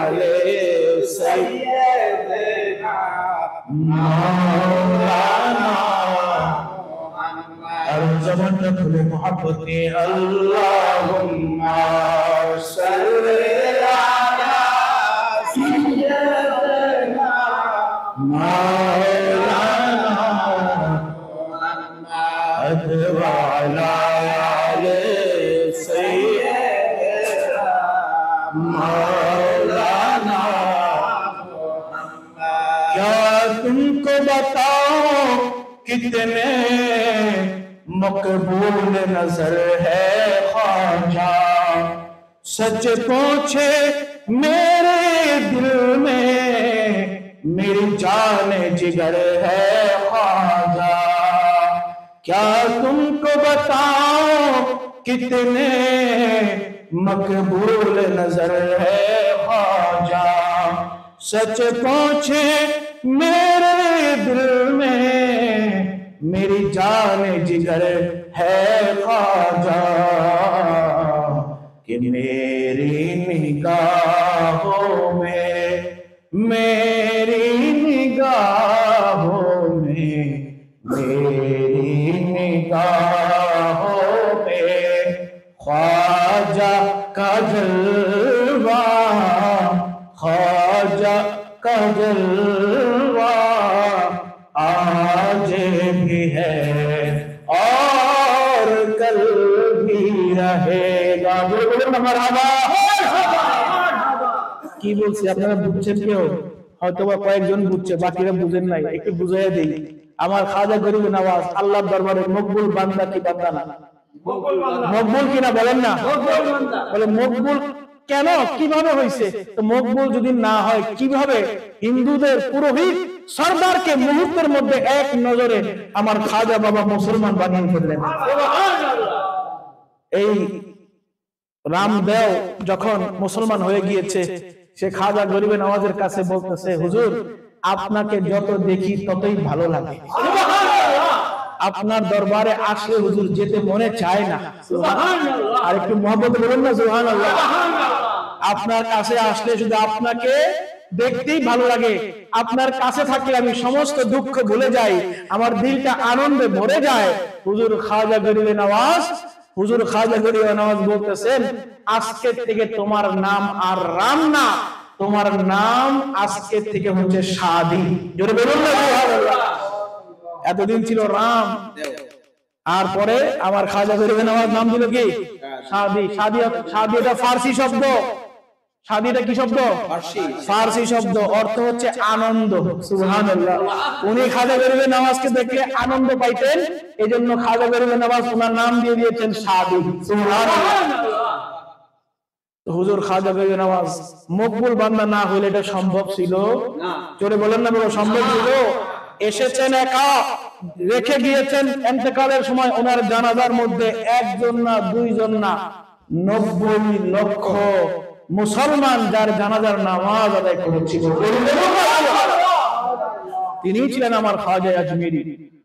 Speaker 1: آله سيدنا مولانا محمد। मोहब्बते अल्लाहुम्मा सल्ली अला सय्यदना मौलाना मुहम्मद व अला आले सय्यदना मौलाना मुहम्मद। क्या तुमको बताओ कितने मकबूल नजर है ख्वाजा, सच पूछे मेरे दिल में मेरी जान जिगर है ख्वाजा। क्या तुमको बताओ कितने मकबूल नजर है ख्वाजा, सच पूछे मेरे दिल में मेरी जान जिगर है ख्वाजा। कि मेरी निगाहों में मेरी निगाहों में मेरी निगाहों में ख्वाजा का जलवा ख्वाजा का जलवा आज भी है और कल भी रहेगा। কি বলছি আপনারা বুঝছেন? কেউ হয়তো বা কয়েকজন বুঝছে, বাকিরা বুঝেন নাই। একটু বুঝাইয়া দেই। আমার খাজা গরিব নওয়াজ আল্লাহর দরবারে মকবুল বান্দা কি বান্দা না? মকবুল কিনা বলেন না? বলে মকবুল কেন, কিভাবে হয়েছে? তো মকবুল যদি না হয় কিভাবে হিন্দুদের পুরোহিত সরদারকে মুহূর্তের মধ্যে এক নজরে আমার খাজা বাবা মুসলমান বানিয়ে ফেললেন? এই রামদেও যখন মুসলমান হয়ে গিয়েছে, সে খাজা গরিবে নওয়াজের কাছে বলতেছে, হুজুর আপনাকে যত দেখি ততই ভালো লাগে, আপনার দরবারে আসলে হুজুর যেতে মনে চায় না। আর একটু মহব্বত বলুন না সুবহানাল্লাহ। আপনার কাছে আসলে শুধু আপনাকে দেখতেই ভালো লাগে, আপনার কাছে থাকলে আমি সমস্ত দুঃখ ভুলে যাই, আমার দিলটা আনন্দে ভরে যায়। হুজুর খাজা গরিবে নওয়াজ বলতেছেন, আজকে থেকে তোমার নাম আর রাম না, তোমার নাম আজকে থেকে হচ্ছে সাদি। জোরে বলুন না সুবহানাল্লাহ। এতদিন ছিল রাম, আর পরে আমার খাজা গরিবে নওয়াজ নাম দিল কি? সাদি। সাদি এটা ফার্সি শব্দ। সাদিটা কি শব্দ? ফার্সি শব্দ, অর্থ হচ্ছে আনন্দ। সুবহানাল্লাহ। উনি খাজা গরিবে নওয়াজকে দেখলে আনন্দ পাইতেন, এজন্য খাজা গরিবে নওয়াজ ওনার নাম দিয়ে দিয়েছেন সাদি। সুবহানাল্লাহ। হুজুর খাজা গরিবে নওয়াজ মকবুল বান্দা না হলে এটা সম্ভব ছিল না। জোরে বলেন না বাবা, সম্ভব ছিল? এসেছেন একা, রেখে গিয়েছেন ইন্তেকালের সময় ওনার জানাজার মধ্যে একজন না দুইজন না 90 লক্ষ মুসলমান যার জানাজার নামাজ আদায় করেছিল। তিনি ছিলেন আমার খাজা আজমিরি।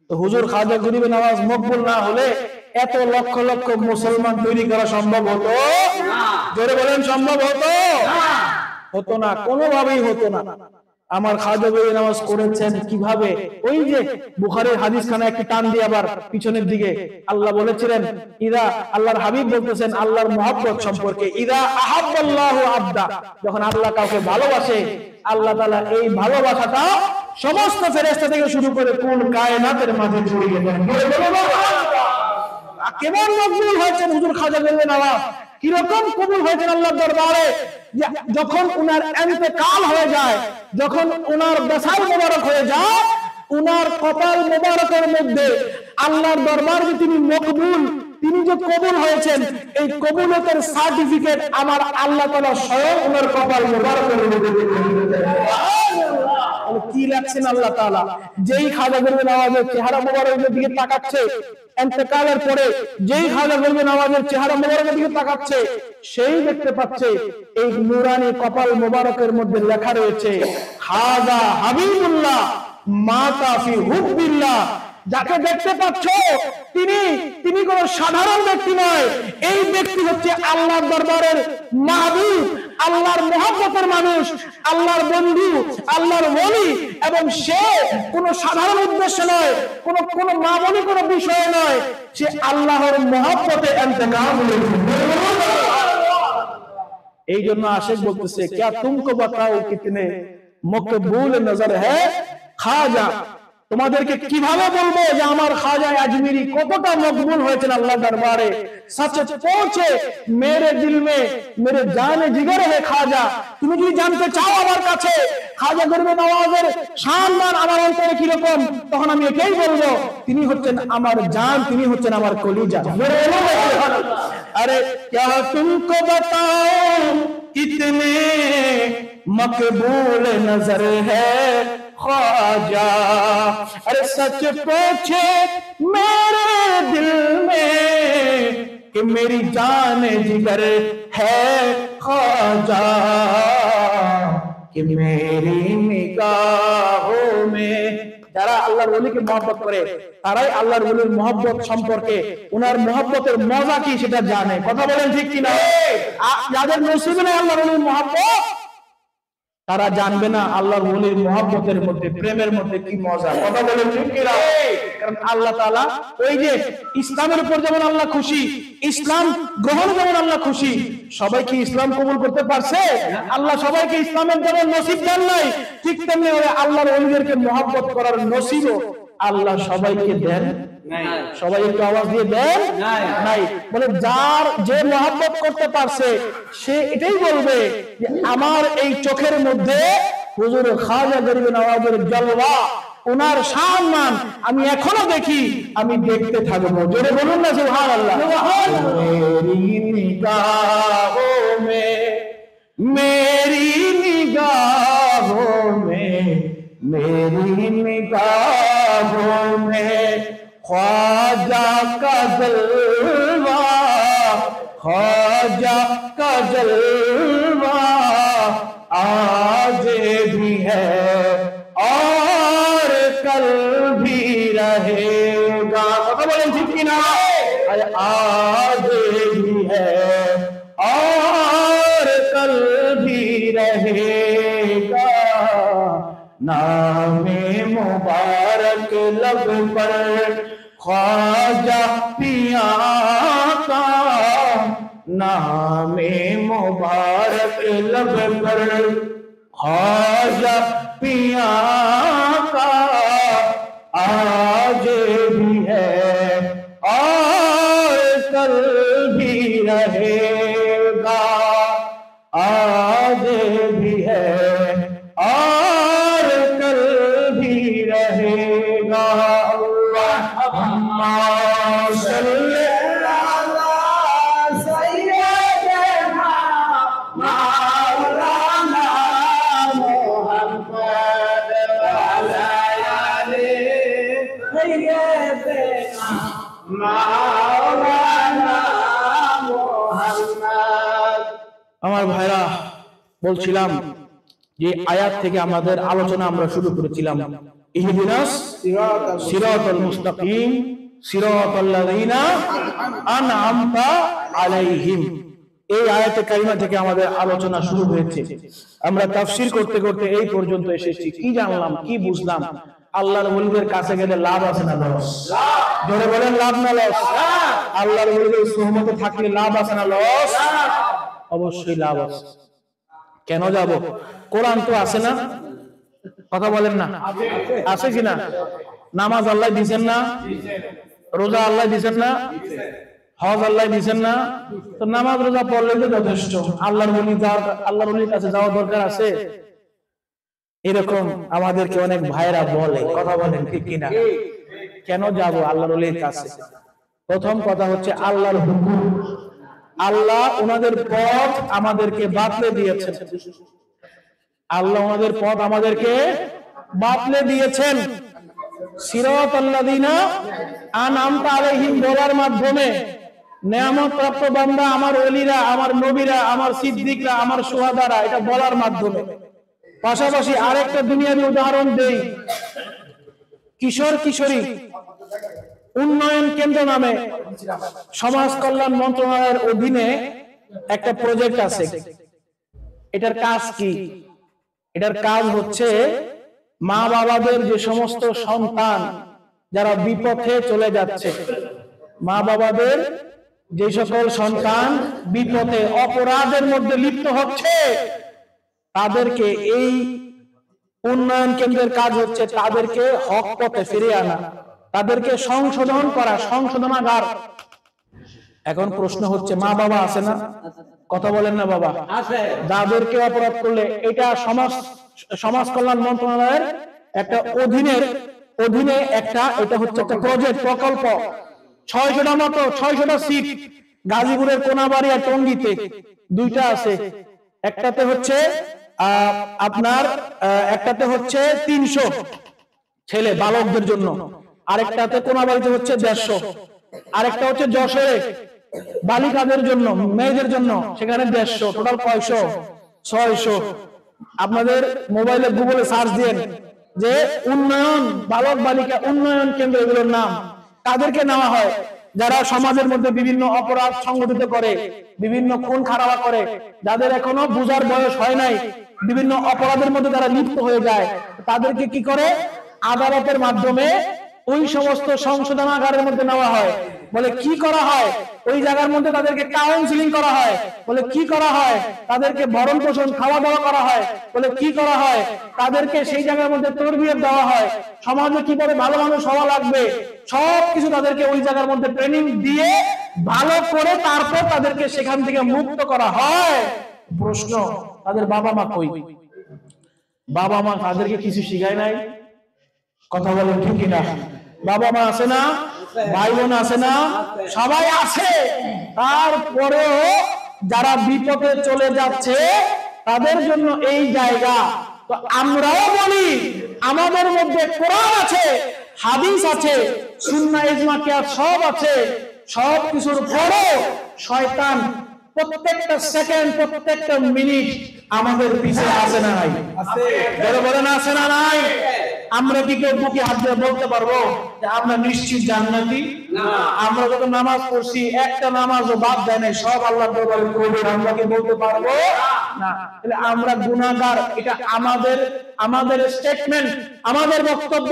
Speaker 1: তো হুজুর খাজা গরিবে নওয়াজ মকবুল না হলে এত লক্ষ লক্ষ মুসলমান তৈরি করা সম্ভব হতো না? জোরে বলেন, সম্ভব হতো না? হতো না, কোনোভাবেই হতো না। আমার খাজা গরিবে নওয়াজ করেছেন কিভাবে? ওই যে বুখারীর হাদিসখানা একটু টান দিয়ে আবার পিছনের দিকে আল্লাহ বলেছিলেন, ইদা, আল্লাহর হাবিব বলতেছেন আল্লাহর মহব্বত সম্পর্কে, ইদা আহাব্বাল্লাহু আবদা, যখন আল্লাহ কাউকে ভালোবাসে আল্লাহ তাআলা এই ভালোবাসাটা সমস্ত ফেরেশতা থেকে শুরু করে কোন কায়নাতের মাঝে ছড়িয়ে দেন। কেমন মকবুল হয়েছেন হুজুর খাজা গরিবে নওয়াজ, কিরকম কবুল হয়েছেন আল্লাহর দরবারে। যখন উনার ইন্তেকাল হয়ে যায়, যখন উনার বেসাল মোবারক হয়ে যায়, উনার কপাল মোবারকের মধ্যে আল্লাহর দরবারে তিনি মকবুল, তিনি যে কবুল হয়েছেন, এই কবুলতের সার্টিফিকেট আমার আল্লাহ তাআলা স্বয়ং উনার কপাল মোবারকের মধ্যে কি রাখছেন আল্লাহ তাআলা। যেই খাজা গরিবে নওয়াজের চেহারা মোবারকের দিকে তাকাচ্ছে, ইন্তেকালের পরে যেই খাজা গরিবে নওয়াজের চেহারা মোবারকের দিকে তাকাচ্ছে, সেই দেখতে পাচ্ছে এই নূরানি কপাল মোবারকের মধ্যে লেখা রয়েছে, খাজা হাবিবুল্লাহ মাতা ফি হুব্বিল্লাহ যাকে দেখতে পাচ্ছ তিনি কোন সাধারণ ব্যক্তি নয়, এই ব্যক্তি হচ্ছে আল্লাহর দরবারের মাহবুব, আল্লাহর মহব্বতের মানুষ, আল্লাহর বন্ধু, আল্লাহর ওলি। এবং সে কোন সাধারণ উদ্দেশ্য নয়, কোন মামুলি কোন বিষয় নয়, সে আল্লাহর মহব্বতে ইন্তেকাল করেছে। এই জন্য আশিক বলতেছে, क्या तुमको बताओ कितने मकबूल नजर है খাজা, তোমাদেরকে কিভাবে বলবো যে আমার খাজা আজমিরি কতটা মকবুল হয়েছেন আল্লাহর দরবারে। সচ পৌঁছে মেরে দিল মে মেরে জানে জিগর হে খাজা। তুমি যদি জানতে চাও আমার কাছে খাজা গরিব নওয়াজের সম্মান আমার অন্তরে কি রকম, তখন আমি এটাই বলবো, তিনি হচ্ছেন আমার জান, তিনি হচ্ছেন আমার কলিজা। আরে क्या तुमको बताओ कितने मकबूल नजर है ख्वाजा। अरे सच पूछे मेरे दिल में कि मेरी जान जिगर है ख्वाजा, कि मेरी निगाहों में। যারা আল্লাহর ওলিকে মহব্বত করে তারাই আল্লাহর ওলির মহব্বত সম্পর্কে, উনার মহব্বতের মজা কি সেটা জানে। কথা বলেন ঠিক কিনা? যাদের নসিবে নেই আল্লাহর ওলির মহব্বত, তারা জানবে না আল্লাহর ওলির মহব্বতের মধ্যে, প্রেমের মধ্যে কি মজা। কথা বলেন ঠিক কিনা? কারণ আল্লাহ তাআলা ওই যে ইসলামের উপর যেমন আল্লাহ খুশি, ইসলাম গ্রহণ যেমন আল্লাহ খুশি, সবাই কি ইসলাম কবুল করতে পারছে? আল্লাহ সবাইকে ইসলামের যেমন নসিব দেন নাই, ঠিক তেমনি আল্লাহর ওলিদেরকে মহব্বত করার নসিবও আল্লাহ সবাইকে দেন নাই। সবাই একটু আওয়াজ দিয়ে দেন নাই। বলে যার যে মহব্বত করতে পারছে সে এটাই বলবে যে আমার এই চোখের মধ্যে হুজুর খাজা গরিব নওয়াজের জলওয়া, ওনার সম্মান আমি এখনো দেখি, আমি দেখতে থাকবো। জোরে বলুন না সুবহানাল্লাহ। মেরি নিগাহোं में, मेरी निगाहों में, मेरी निगाहों में ख्वाजा का जलवा, ख्वाजा का जलवा आज भी है और कल भी रहेगा। কথা বলেন ঠিক কি না? आज भी है और कल भी रहेगा। नामे मुबारक लब पर ख्वाजा पिया का, नामे मुबारक लब पर ख्वाजा पिया का आज भी है और कल भी रहेगा। आज भी है और कल भी रहेगा। अल्लाहुम्मा सल्ली अला सय्यिदना मौलाना मुहम्मद व अला आलि सय्यिदना मौलाना मुहम्मद। আমার ভাইরা, বলছিলাম যে আয়াত থেকে আমাদের আলোচনা আমরা শুরু করেছিলাম, ইহদিনাস সিরাতাল মুস্তাকিম সিরাতাল লাযিনা আনআমতা আলাইহিম। এই আয়াতে কারিমা থেকে আমাদের আলোচনা শুরু হয়েছে। আমরা তাফসীর করতে করতে এই পর্যন্ত এসেছি। কি জানলাম, কি বুঝলাম? আল্লাহর ওলিদের কাছে গেলে লাভ আছে না লস? জোরে বলেন, লাভ না লস? আল্লাহর ওলিদের সুহবতে থাকলে লাভ আছে না লস? অবশ্যই লাভ আছে। কেন যাব? কোরআন তো আছে না? কথা বলেন না, আছে কিনা? নামাজ আল্লাহ দিবেন না? রোজা আল্লাহ দিবেন না? হজ আল্লাহ দিবেন না? তো নামাজ রোজা পড়লে তো যথেষ্ট। আল্লাহর ওলির কাছে যাওয়া দরকার আছে? এরকম আমাদেরকে অনেক ভাইরা বলে। কথা বলেন ঠিক কিনা? কেন যাব আল্লাহর ওলির কাছে? প্রথম কথা হচ্ছে আল্লাহর হুকুম। আল্লাহ ওনাদের পথ আমাদেরকে বাতলে দিয়েছেন। আল্লাহ ওনাদের পথ আমাদেরকে বাতলে দিয়েছেন। সিরাতাল্লাযিনা আনআমতা আলাইহিম বলার মাধ্যমে নেয়ামত প্রাপ্ত বান্দা আমার ওলিরা, আমার নবীরা, আমার সিদ্দিকরা, আমার শুহাদারা, এটা বলার মাধ্যমে। পাশাপাশি আরেকটা দুনিয়াবী উদাহরণ দেই। কিশোর কিশোরী উন্নয়ন কেন্দ্র নামে সমাজ কল্যাণ মন্ত্রণালয়ের অধীনে একটা প্রজেক্ট আছে। এটার কাজ কি? এটার কাজ হচ্ছে মা বাবাদের যে সমস্ত সন্তান যারা বিপথে চলে যাচ্ছে, মা বাবাদের যে সকল সন্তান বিপথে অপরাধের মধ্যে লিপ্ত হচ্ছে, তাদেরকে এই উন্নয়ন কেন্দ্রের কাজ হচ্ছে তাদেরকে হক পথে ফিরিয়ে আনা, তাদেরকে সংশোধন করা, সংশোধনাগার। এখন প্রশ্ন হচ্ছে, মা বাবা আছে না? কথা বলেন না বাবা? যাদেরকে অপরাধ করলে, এটা সমাজ কল্যাণ মন্ত্রণালয়ের একটা অধীনে একটা, এটা হচ্ছে একটা প্রজেক্ট, প্রকল্প। 600টা মতো, 600টা সিট গাজীপুরের কোনাবাড়ি আর টঙ্গীতে দুইটা আছে। একটাতে হচ্ছে আপনার একটাতে হচ্ছে 300 ছেলে বালকদের জন্য, আরেকটাতে কোনাবাড়িতে হচ্ছে 150, আরেকটা হচ্ছে যশোরে বালিকাদের জন্য, মেয়েদের জন্য, সেখানে 150। টোটাল কয়শো? 600। আপনাদের মোবাইলে গুগলে সার্চ দিন যে উন্নয়ন বালক বালিকা উন্নয়ন কেন্দ্র, এগুলোর নাম। তাদেরকে নেওয়া হয় যারা সমাজের মধ্যে বিভিন্ন অপরাধ সংগঠিত করে, বিভিন্ন খুন খারাপ করে, যাদের এখনো বুঝার বয়স হয় নাই, বিভিন্ন অপরাধের মধ্যে যারা লিপ্ত হয়ে যায়, তাদেরকে কি করে? আদালতের মাধ্যমে ওই সমস্ত সংশোধনাগারের মধ্যে নেওয়া হয়। বলে কি করা হয়? ওই জায়গার মধ্যে তাদেরকে কাউন্সিলিং করা হয়। বলে কি করা হয়? তাদেরকে ভরণ পোষণ, খাওয়া দাওয়া করা হয়। বলে কি করা হয়? তাদেরকে সেই জায়গার মধ্যে তরবিয়ত দেওয়া হয়, সমাজে কিভাবে ভালো মানুষ হওয়া লাগবে, সবকিছু তাদেরকে ওই জায়গার মধ্যে ট্রেনিং দিয়ে ভালো করে তারপর তাদেরকে সেখান থেকে মুক্ত করা হয়। প্রশ্ন, তাদের বাবা মা কই? বাবা মা তাদেরকে কিছু শিখায় নাই? কথা বলেন ঠিক কিনা? বাবা মা আছে না? ভাই বোন আছে না? সবাই আছে। তারপরেও যারা বিপদে চলে যাচ্ছে তাদের জন্য এই জায়গা। তো আমরাও বলি, আমাদের মধ্যে কোরআন আছে, হাদিস আছে, সুন্নাহ ইজমা কিয়াস সব আছে। সব কিছুর পরেও শয়তান প্রত্যেকটা সেকেন্ড, প্রত্যেকটা মিনিট আমাদের পিছে আছে না নাই? যারা বলেন আছে না নাই? আমরা কি কেউ বুকে হাত দিয়ে বলতে পারবো যে আমরা নিশ্চিত জান্নাতি? আমরা যত নামাজ পড়ছি, একটা নামাজও বাদ দেয় নাই, সব আল্লাহর দরবারে কবুল, আমরা কি বলতে পারবো না? তাহলে আমরা গুনাহগার, এটা আমাদের স্টেটমেন্ট, আমাদের বক্তব্য।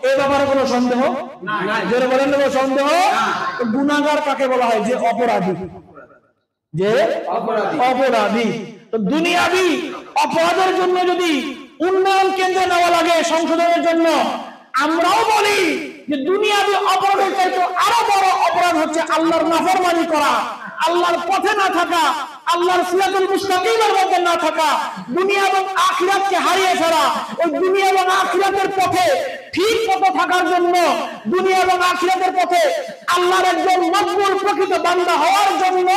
Speaker 1: এই ব্যাপারে কোনো সন্দেহ নাই। যারা বলেন না সন্দেহ? গুনাহগার কাকে বলা হয়? যে অপরাধী, যে অপরাধী। তো দুনিয়াবি অপরাধের জন্য যদি উন্নয়ন কেন্দ্রে নেওয়া লাগে সংশোধনের জন্য, আমরাও বলি যে দুনিয়াবি অপরাধের চাইতে আরো বড় অপরাধ হচ্ছে আল্লাহর নাফরমানি করা, আল্লাহর পথে না থাকা, আল্লাহর সিরাতুল মুস্তাকিমের মধ্যে না থাকা, দুনিয়া এবং আখিরাতকে হারিয়ে ফেলা। ওই দুনিয়া এবং আখিরাতের পথে ঠিক পথে থাকার জন্য, দুনিয়া এবং আখিরাতের পথে আল্লাহর একজন মকবুল প্রকৃত বান্দা হওয়ার জন্য,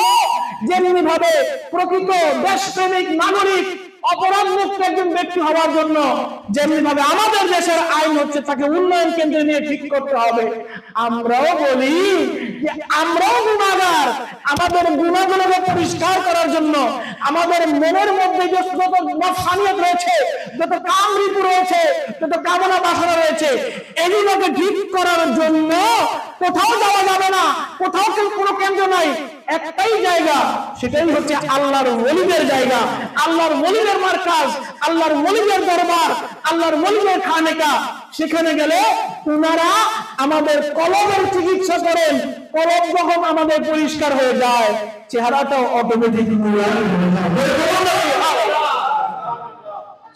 Speaker 1: যেমনি ভাবে প্রকৃত দেশপ্রেমিক নাগরিক অপরাধ মুক্ত একজন ব্যক্তি হওয়ার জন্য যেমনি ভাবে আমাদের দেশের আইন হচ্ছে তাকে উন্নয়ন কেন্দ্রে নিয়ে ঠিক করতে হবে, আমরাও বলি যে আমরাও গুনাহগার। আমাদের গুনাহগুলোকে পরিষ্কার করার জন্য, আমাদের মনের মধ্যে যত নফসানিয়ত রয়েছে, যত কামরিপু রয়েছে, যত কামনা বাসনা রয়েছে, এগুলোকে ঠিক করার জন্য কোথাও যাওয়া যাবে না, কোথাও কোনো কেন্দ্র নাই। একটাই জায়গা, সেটাই হচ্ছে আল্লাহর ওলিদের জায়গা, আল্লাহর ওলিদের মারকাজ, আল্লাহর ওলিদের দরবার, আল্লাহর ওলিদের খানেকা। সেখানে গেলে ওনারা আমাদের কলবের চিকিৎসা করেন। কলব যখন আমাদের পরিষ্কার হয়ে যায়, চেহারাটাও অটোমেটিক নুরানি হয়ে যায়,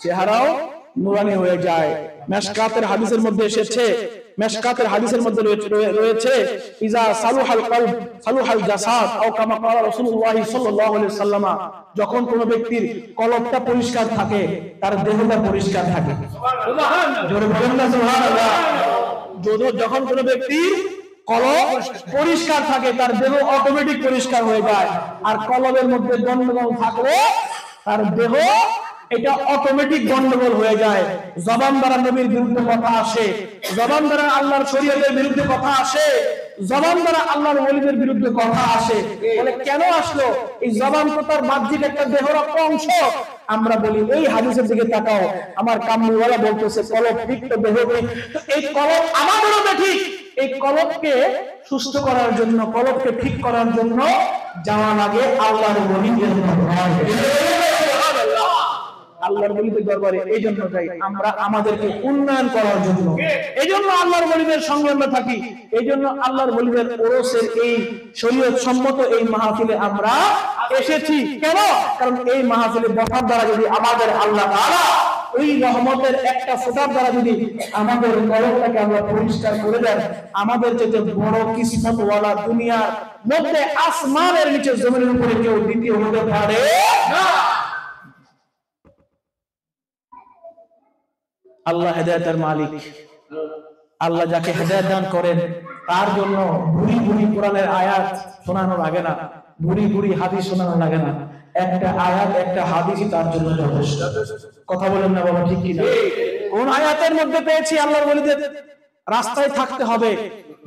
Speaker 1: চেহারাও নুরানি হয়ে যায়। মেশকাতের হাদিসের মধ্যে এসেছে, মেশকাতের হাদিসের মধ্যে রয়েছে ইজা সালুহাল কলব সালুহাল জাসাদ আও কামা ক্বালা রাসূলুল্লাহ সাল্লাল্লাহু আলাইহি ওয়াসাল্লাম। যখন কোন ব্যক্তির কলবটা পরিষ্কার থাকে, তার দেহটা পরিষ্কার থাকে। সুবহানাল্লাহ, জোরে বলেন না সুবহানাল্লাহ। যখন কোন ব্যক্তির কলব পরিষ্কার থাকে, তার দেহ অটোমেটিক পরিষ্কার হয়ে যায়। আর কলবের মধ্যে গন্ডগোল থাকলে তার দেহ এটা অটোমেটিক গন্ডগোল হয়ে যায়। জবান দ্বারা নবীর বিরুদ্ধে কথা আসে, জবান দ্বারা আল্লাহর শরীয়তের বিরুদ্ধে কথা আসে, জবান দ্বারা আল্লাহর ওলিদের বিরুদ্ধে কথা আসে। বলে কেন আসলো? এই জবান তো তার বাহ্যিক একটা দেহের একটা অংশ। আমরা বলি এই হাদিসের দিকে তাকাও, আমার কামরুওয়ালা বলতেছে কলব ঠিক তো দেহ ঠিক। তো এই কলব আমাদেরও ঠিক, এই কলবকে সুস্থ করার জন্য, কলবকে ঠিক করার জন্য যাওয়া লাগে আল্লাহর ওলিদের দরবারে। আল্লাহর ওলিদের দরবারে এই জন্য যাই আমরা আমাদেরকে উন্নয়ন করার জন্য, এই জন্য আল্লাহর ওলিদের সঙ্গে আমরা থাকি, এই জন্য আল্লাহর ওলিদের ওরসের এই শরীয়ত সম্মত এই মাহফিলে আমরা এসেছি। কেন? কারণ এই মাহফিলে বসার দ্বারা যদি আমাদের আল্লাহ তাআলা ওই রহমতের একটা ফোঁটার দ্বারা যদি আমাদের কলবটাকে আমরা পরিষ্কার করে দেন, আমাদের যেতে বড় কিসমতওয়ালা দুনিয়ার মধ্যে আসমানের নিচে জমিনের উপরে কেউ দ্বিতীয় হতে পারে না। আল্লাহ হেদায়েতের মালিক। আল্লাহ যাকে হেদায়েত দান করেন তার জন্য ভুরি ভুরি কোরআনের আয়াত শোনানো লাগে না, ভুরি ভুরি হাদিস শোনানো লাগে না, একটা আয়াত একটা হাদিসই তার জন্য যথেষ্ট। কথা বলেন না বাবা, ঠিক কি না? কোন আয়াতের মধ্যে পেয়েছি আল্লাহর ওলিদের রাস্তায় থাকতে হবে?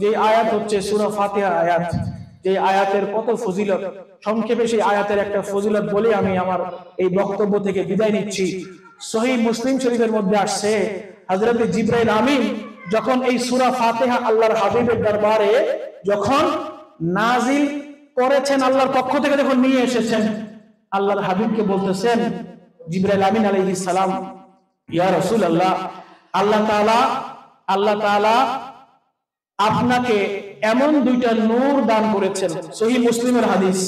Speaker 1: যে আয়াত হচ্ছে সূরা ফাতিহা আয়াত, যে আয়াতের কত ফজিলত। সংক্ষেপে সেই আয়াতের একটা ফজিলত বলে আমি আমার এই বক্তব্য থেকে বিদায় নিচ্ছি। সহিহ মুসলিম শরীফের মধ্যে আসছে, হযরত জিবরাইল আমিন যখন এই সূরা ফাতিহা আল্লাহর হাবিবের দরবারে যখন নাজিল করেছেন, আল্লাহর পক্ষ থেকে যখন নিয়ে এসেছেন, আল্লাহর হাবিবকে বলতেছেন জিবরাইল আমিন আলাইহিস সালাম, ইয়া রাসূলুল্লাহ, আল্লাহ তাআলা আপনাকে এমন দুইটা নূর দান করেছেন। সহিহ মুসলিমের হাদিস,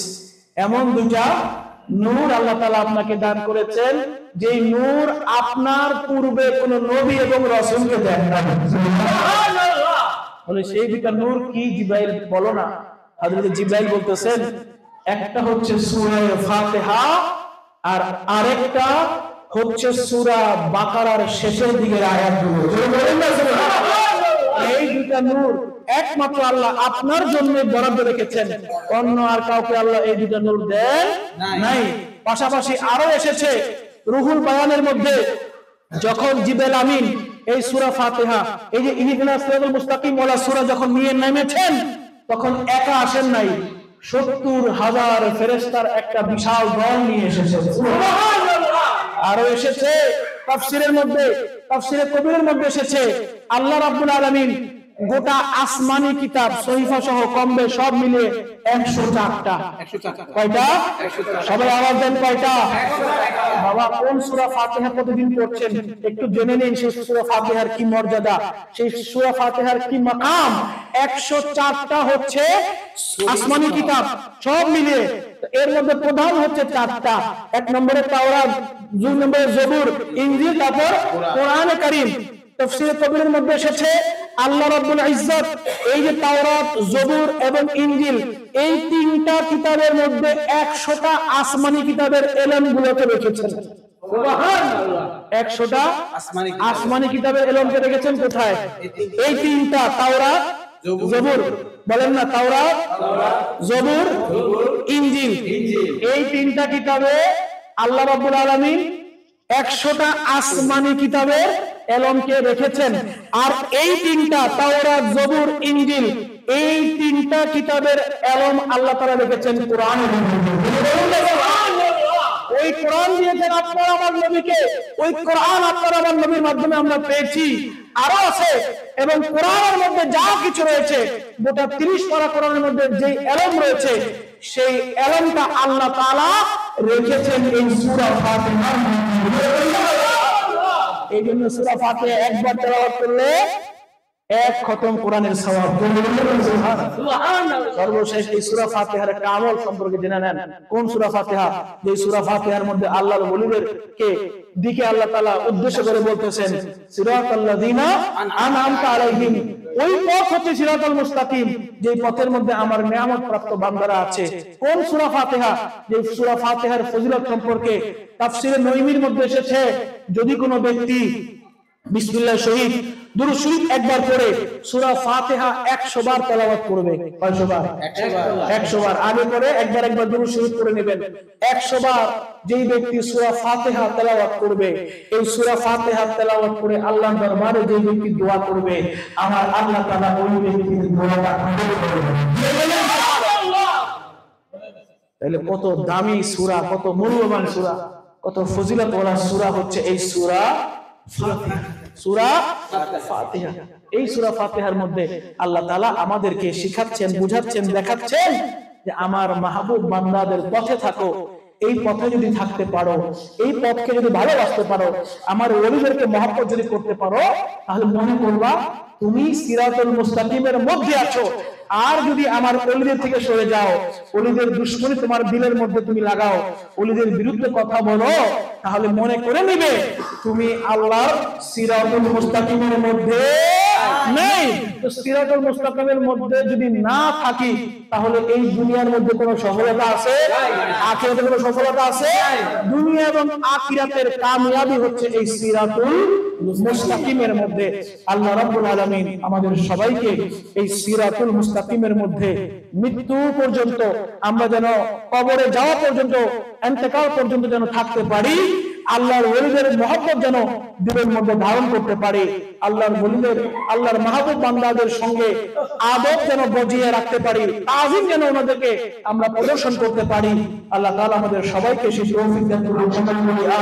Speaker 1: এমন দুইটা নূর আল্লাহ তাআলা আপনাকে দান করেছেন যে নূর আপনার পূর্বে কোন নবী এবং রাসূলকে দেন না। সুবহানাল্লাহ। বলে সেই দুইটা নূর কি জিবরাইল বলো না? হযরত জিবরাইল বলতেছেন একটা হচ্ছে সূরা ফাতিহা আর আরেকটা হচ্ছে সূরা বাকারার শেষের দিকের আয়াতগুলো। এই দুইটা নূর একমাত্র আল্লাহ আপনার জন্য বরাদ্দ রেখেছেন, অন্য আর কাউকে আল্লাহ এই দুইটা নূর দেন নাই। পাশাপাশি আরো এসেছে রুহুল বায়ানের মধ্যে, যখন জিবরাইল আমিন এই সূরা ফাতিহা, এই যে ইহদিনাস সিরাতাল মুস্তাকিম ওয়ালা সূরা যখন নিয়ে নেমেছেন, তখন একা আসেন নাই, ৭০,০০০ ফেরেশতার একটা বিশাল দল নিয়ে এসেছেন। সুবহানাল্লাহ। আরো এসেছে তাফসীরের মধ্যে, তাফসীরে কবিরের মধ্যে এসেছে আল্লাহ রাব্বুল আলামিন গোটা আসমানি কিতাব সহিফা সহ কমবে সব মিলিয়ে 104টা। কয়টা? সবাই আওয়াজ দেন, কয়টা? বাবা কোন সূরা ফাতিহা প্রতিদিন পড়ছেন একটু জেনে নিন, সেই সূরা ফাতিহার কি মর্যাদা, সেই সূরা ফাতিহার কি মাকাম। 104টা হচ্ছে আসমানি কিতাব সব মিলিয়ে, এর মধ্যে প্রধান হচ্ছে 4টা। 1 নম্বরে তাওরাত, 2 নম্বরে জবুর, ইনজিল, তারপর কোরআনে কারীম। তাফসীরে কবিরের মধ্যে এসেছে আল্লাহ রাব্বুল ইজ্জত এই যে তাওরাত, জবুর এবং ইনজিল, এই 3টা কিতাবের মধ্যে 100টা আসমানি কিতাবের এলেমগুলোকে রেখেছেন। সুবহানাল্লাহ। 100টা আসমানি কিতাবের এলেমকে রেখেছেন কোথায়? এই 3টা, তাওরাত, জবুর, বলেন না, তাওরাত, জবুর, ইনজিল, এই 3টা কিতাবে আল্লাহ রাব্বুল আলামিন 100টা আসমানি কিতাবের এলমকে রেখেছেন। আর এই 3টা তাওরাত, জবুর, ইনজিল, এই 3টা কিতাবের এলম আল্লাহ তাআলা রেখেছেন কোরআনের মধ্যে। ওই কোরআন দিয়েছেন আপনার আমার নবীকে, ওই কোরআন আপনার আমার নবীর মাধ্যমে আমরা পেয়েছি। আরো আছে, এবং কোরআনের মধ্যে যা কিছু রয়েছে, গোটা 30 পারা কোরআনের মধ্যে যে এলম রয়েছে, সেই এলমটা আল্লাহ তাআলা রেখেছেন এই সূরা ফাতিহার মধ্যে। এই জন্য সূরা ফাতিহা একবার তেলাওয়াত করলে 1 খতম কোরআনের সওয়াব। সুবহানাল্লাহ। সর্বশেষ এই সূরা ফাতিহার একটা আমল সম্পর্কে জেনে নেন। কোন সূরা ফাতিহা? যে সূরা ফাতিহার মধ্যে আল্লাহর ওলিদেরকে দিকে আল্লাহ তাআলা উদ্দেশ্য করে বলতেছেন সিরাতাল্লাযিনা আনআমতা আলাইহিম, ওই পথ হচ্ছে সিরাতাল মুস্তাকিম, যে পথের মধ্যে আমার নিয়ামত প্রাপ্ত বান্দারা আছে। কোন সূরা ফাতিহা? যে সূরা ফাতিহার ফজিলত সম্পর্কে তাফসীরে নঈমির মধ্যে এসেছে, যদি কোনো ব্যক্তি বিসমিল্লাহ শহীদ দুরূদ শরীফ একবার পড়ে সূরা ফাতিহা 100 বার তেলাওয়াত করবে। কয়শো বার? 100 বার। আগে পরে একবার দুরূদ শরীফ পড়ে নেবেন। 100 বার যেই ব্যক্তি সূরা ফাতিহা তেলাওয়াত করবে, এই সূরা ফাতিহা তেলাওয়াত করে আল্লাহর দরবারে যেই ব্যক্তি দোয়া করবে, আমার আল্লাহ তাআলা ওই ব্যক্তির দোয়াটা কবুল করবেন। সুবহানাল্লাহ। তাহলে কত দামি সূরা, কত মূল্যবান সূরা, কত ফজিলতওয়ালা সূরা হচ্ছে এই সূরা ফাতিহা। সূরা ফাতিহা। এই সূরা ফাতিহার মধ্যে আল্লাহ তাআলা আমাদেরকে শিখাচ্ছেন, বুঝাচ্ছেন, দেখাচ্ছেন যে আমার মাহবুব বান্দাদের পথে থাকো, এই পথে যদি থাকতে পারো, এই পথকে যদি ভালোবাসতে পারো, আমার ওলিদেরকে মহব্বত যদি করতে পারো, তাহলে মনে করবা তুমি সিরাতুল মুস্তাকিমের মধ্যে আছো। আর যদি আমার ওলিদের থেকে সরে যাও, ওলিদের দুশমনি তোমার দিলের মধ্যে তুমি লাগাও, ওলিদের বিরুদ্ধে কথা বলো, তাহলে মনে করে নিবে তুমি আল্লাহর সিরাতুল মুস্তাকিমের মধ্যে নেই। তো সিরাতুল মুস্তাকিমের মধ্যে যদি না থাকি, তাহলে এই দুনিয়ার মধ্যে কোনো সফলতা আছে? আখিরাতে কোনো সফলতা আছে? দুনিয়া এবং আখিরাতের কামিয়াবি হচ্ছে এই সিরাতুল মুস্তাকিমের মধ্যে। আল্লাহ রাব্বুল আলামিন আমাদের সবাইকে এই সিরাতুল মুস্তাকিমের মধ্যে মৃত্যু পর্যন্ত, আমরা যেন কবরে যাওয়া পর্যন্ত, ইন্তেকাল পর্যন্ত যেন থাকতে পারি, আল্লাহর ওলিদের মহব্বত যেন দিলের মধ্যে ধারণ করতে পারি, আল্লাহর ওলিদের, আল্লাহর মাহবুব বান্দাদের সঙ্গে আদব যেন বজিয়ে রাখতে পারি, তাজিম যেন ওনাদেরকে আমরা প্রদর্শন করতে পারি। আল্লাহ তাআলা আমাদের সবাইকে সেই তৌফিক দান করুন।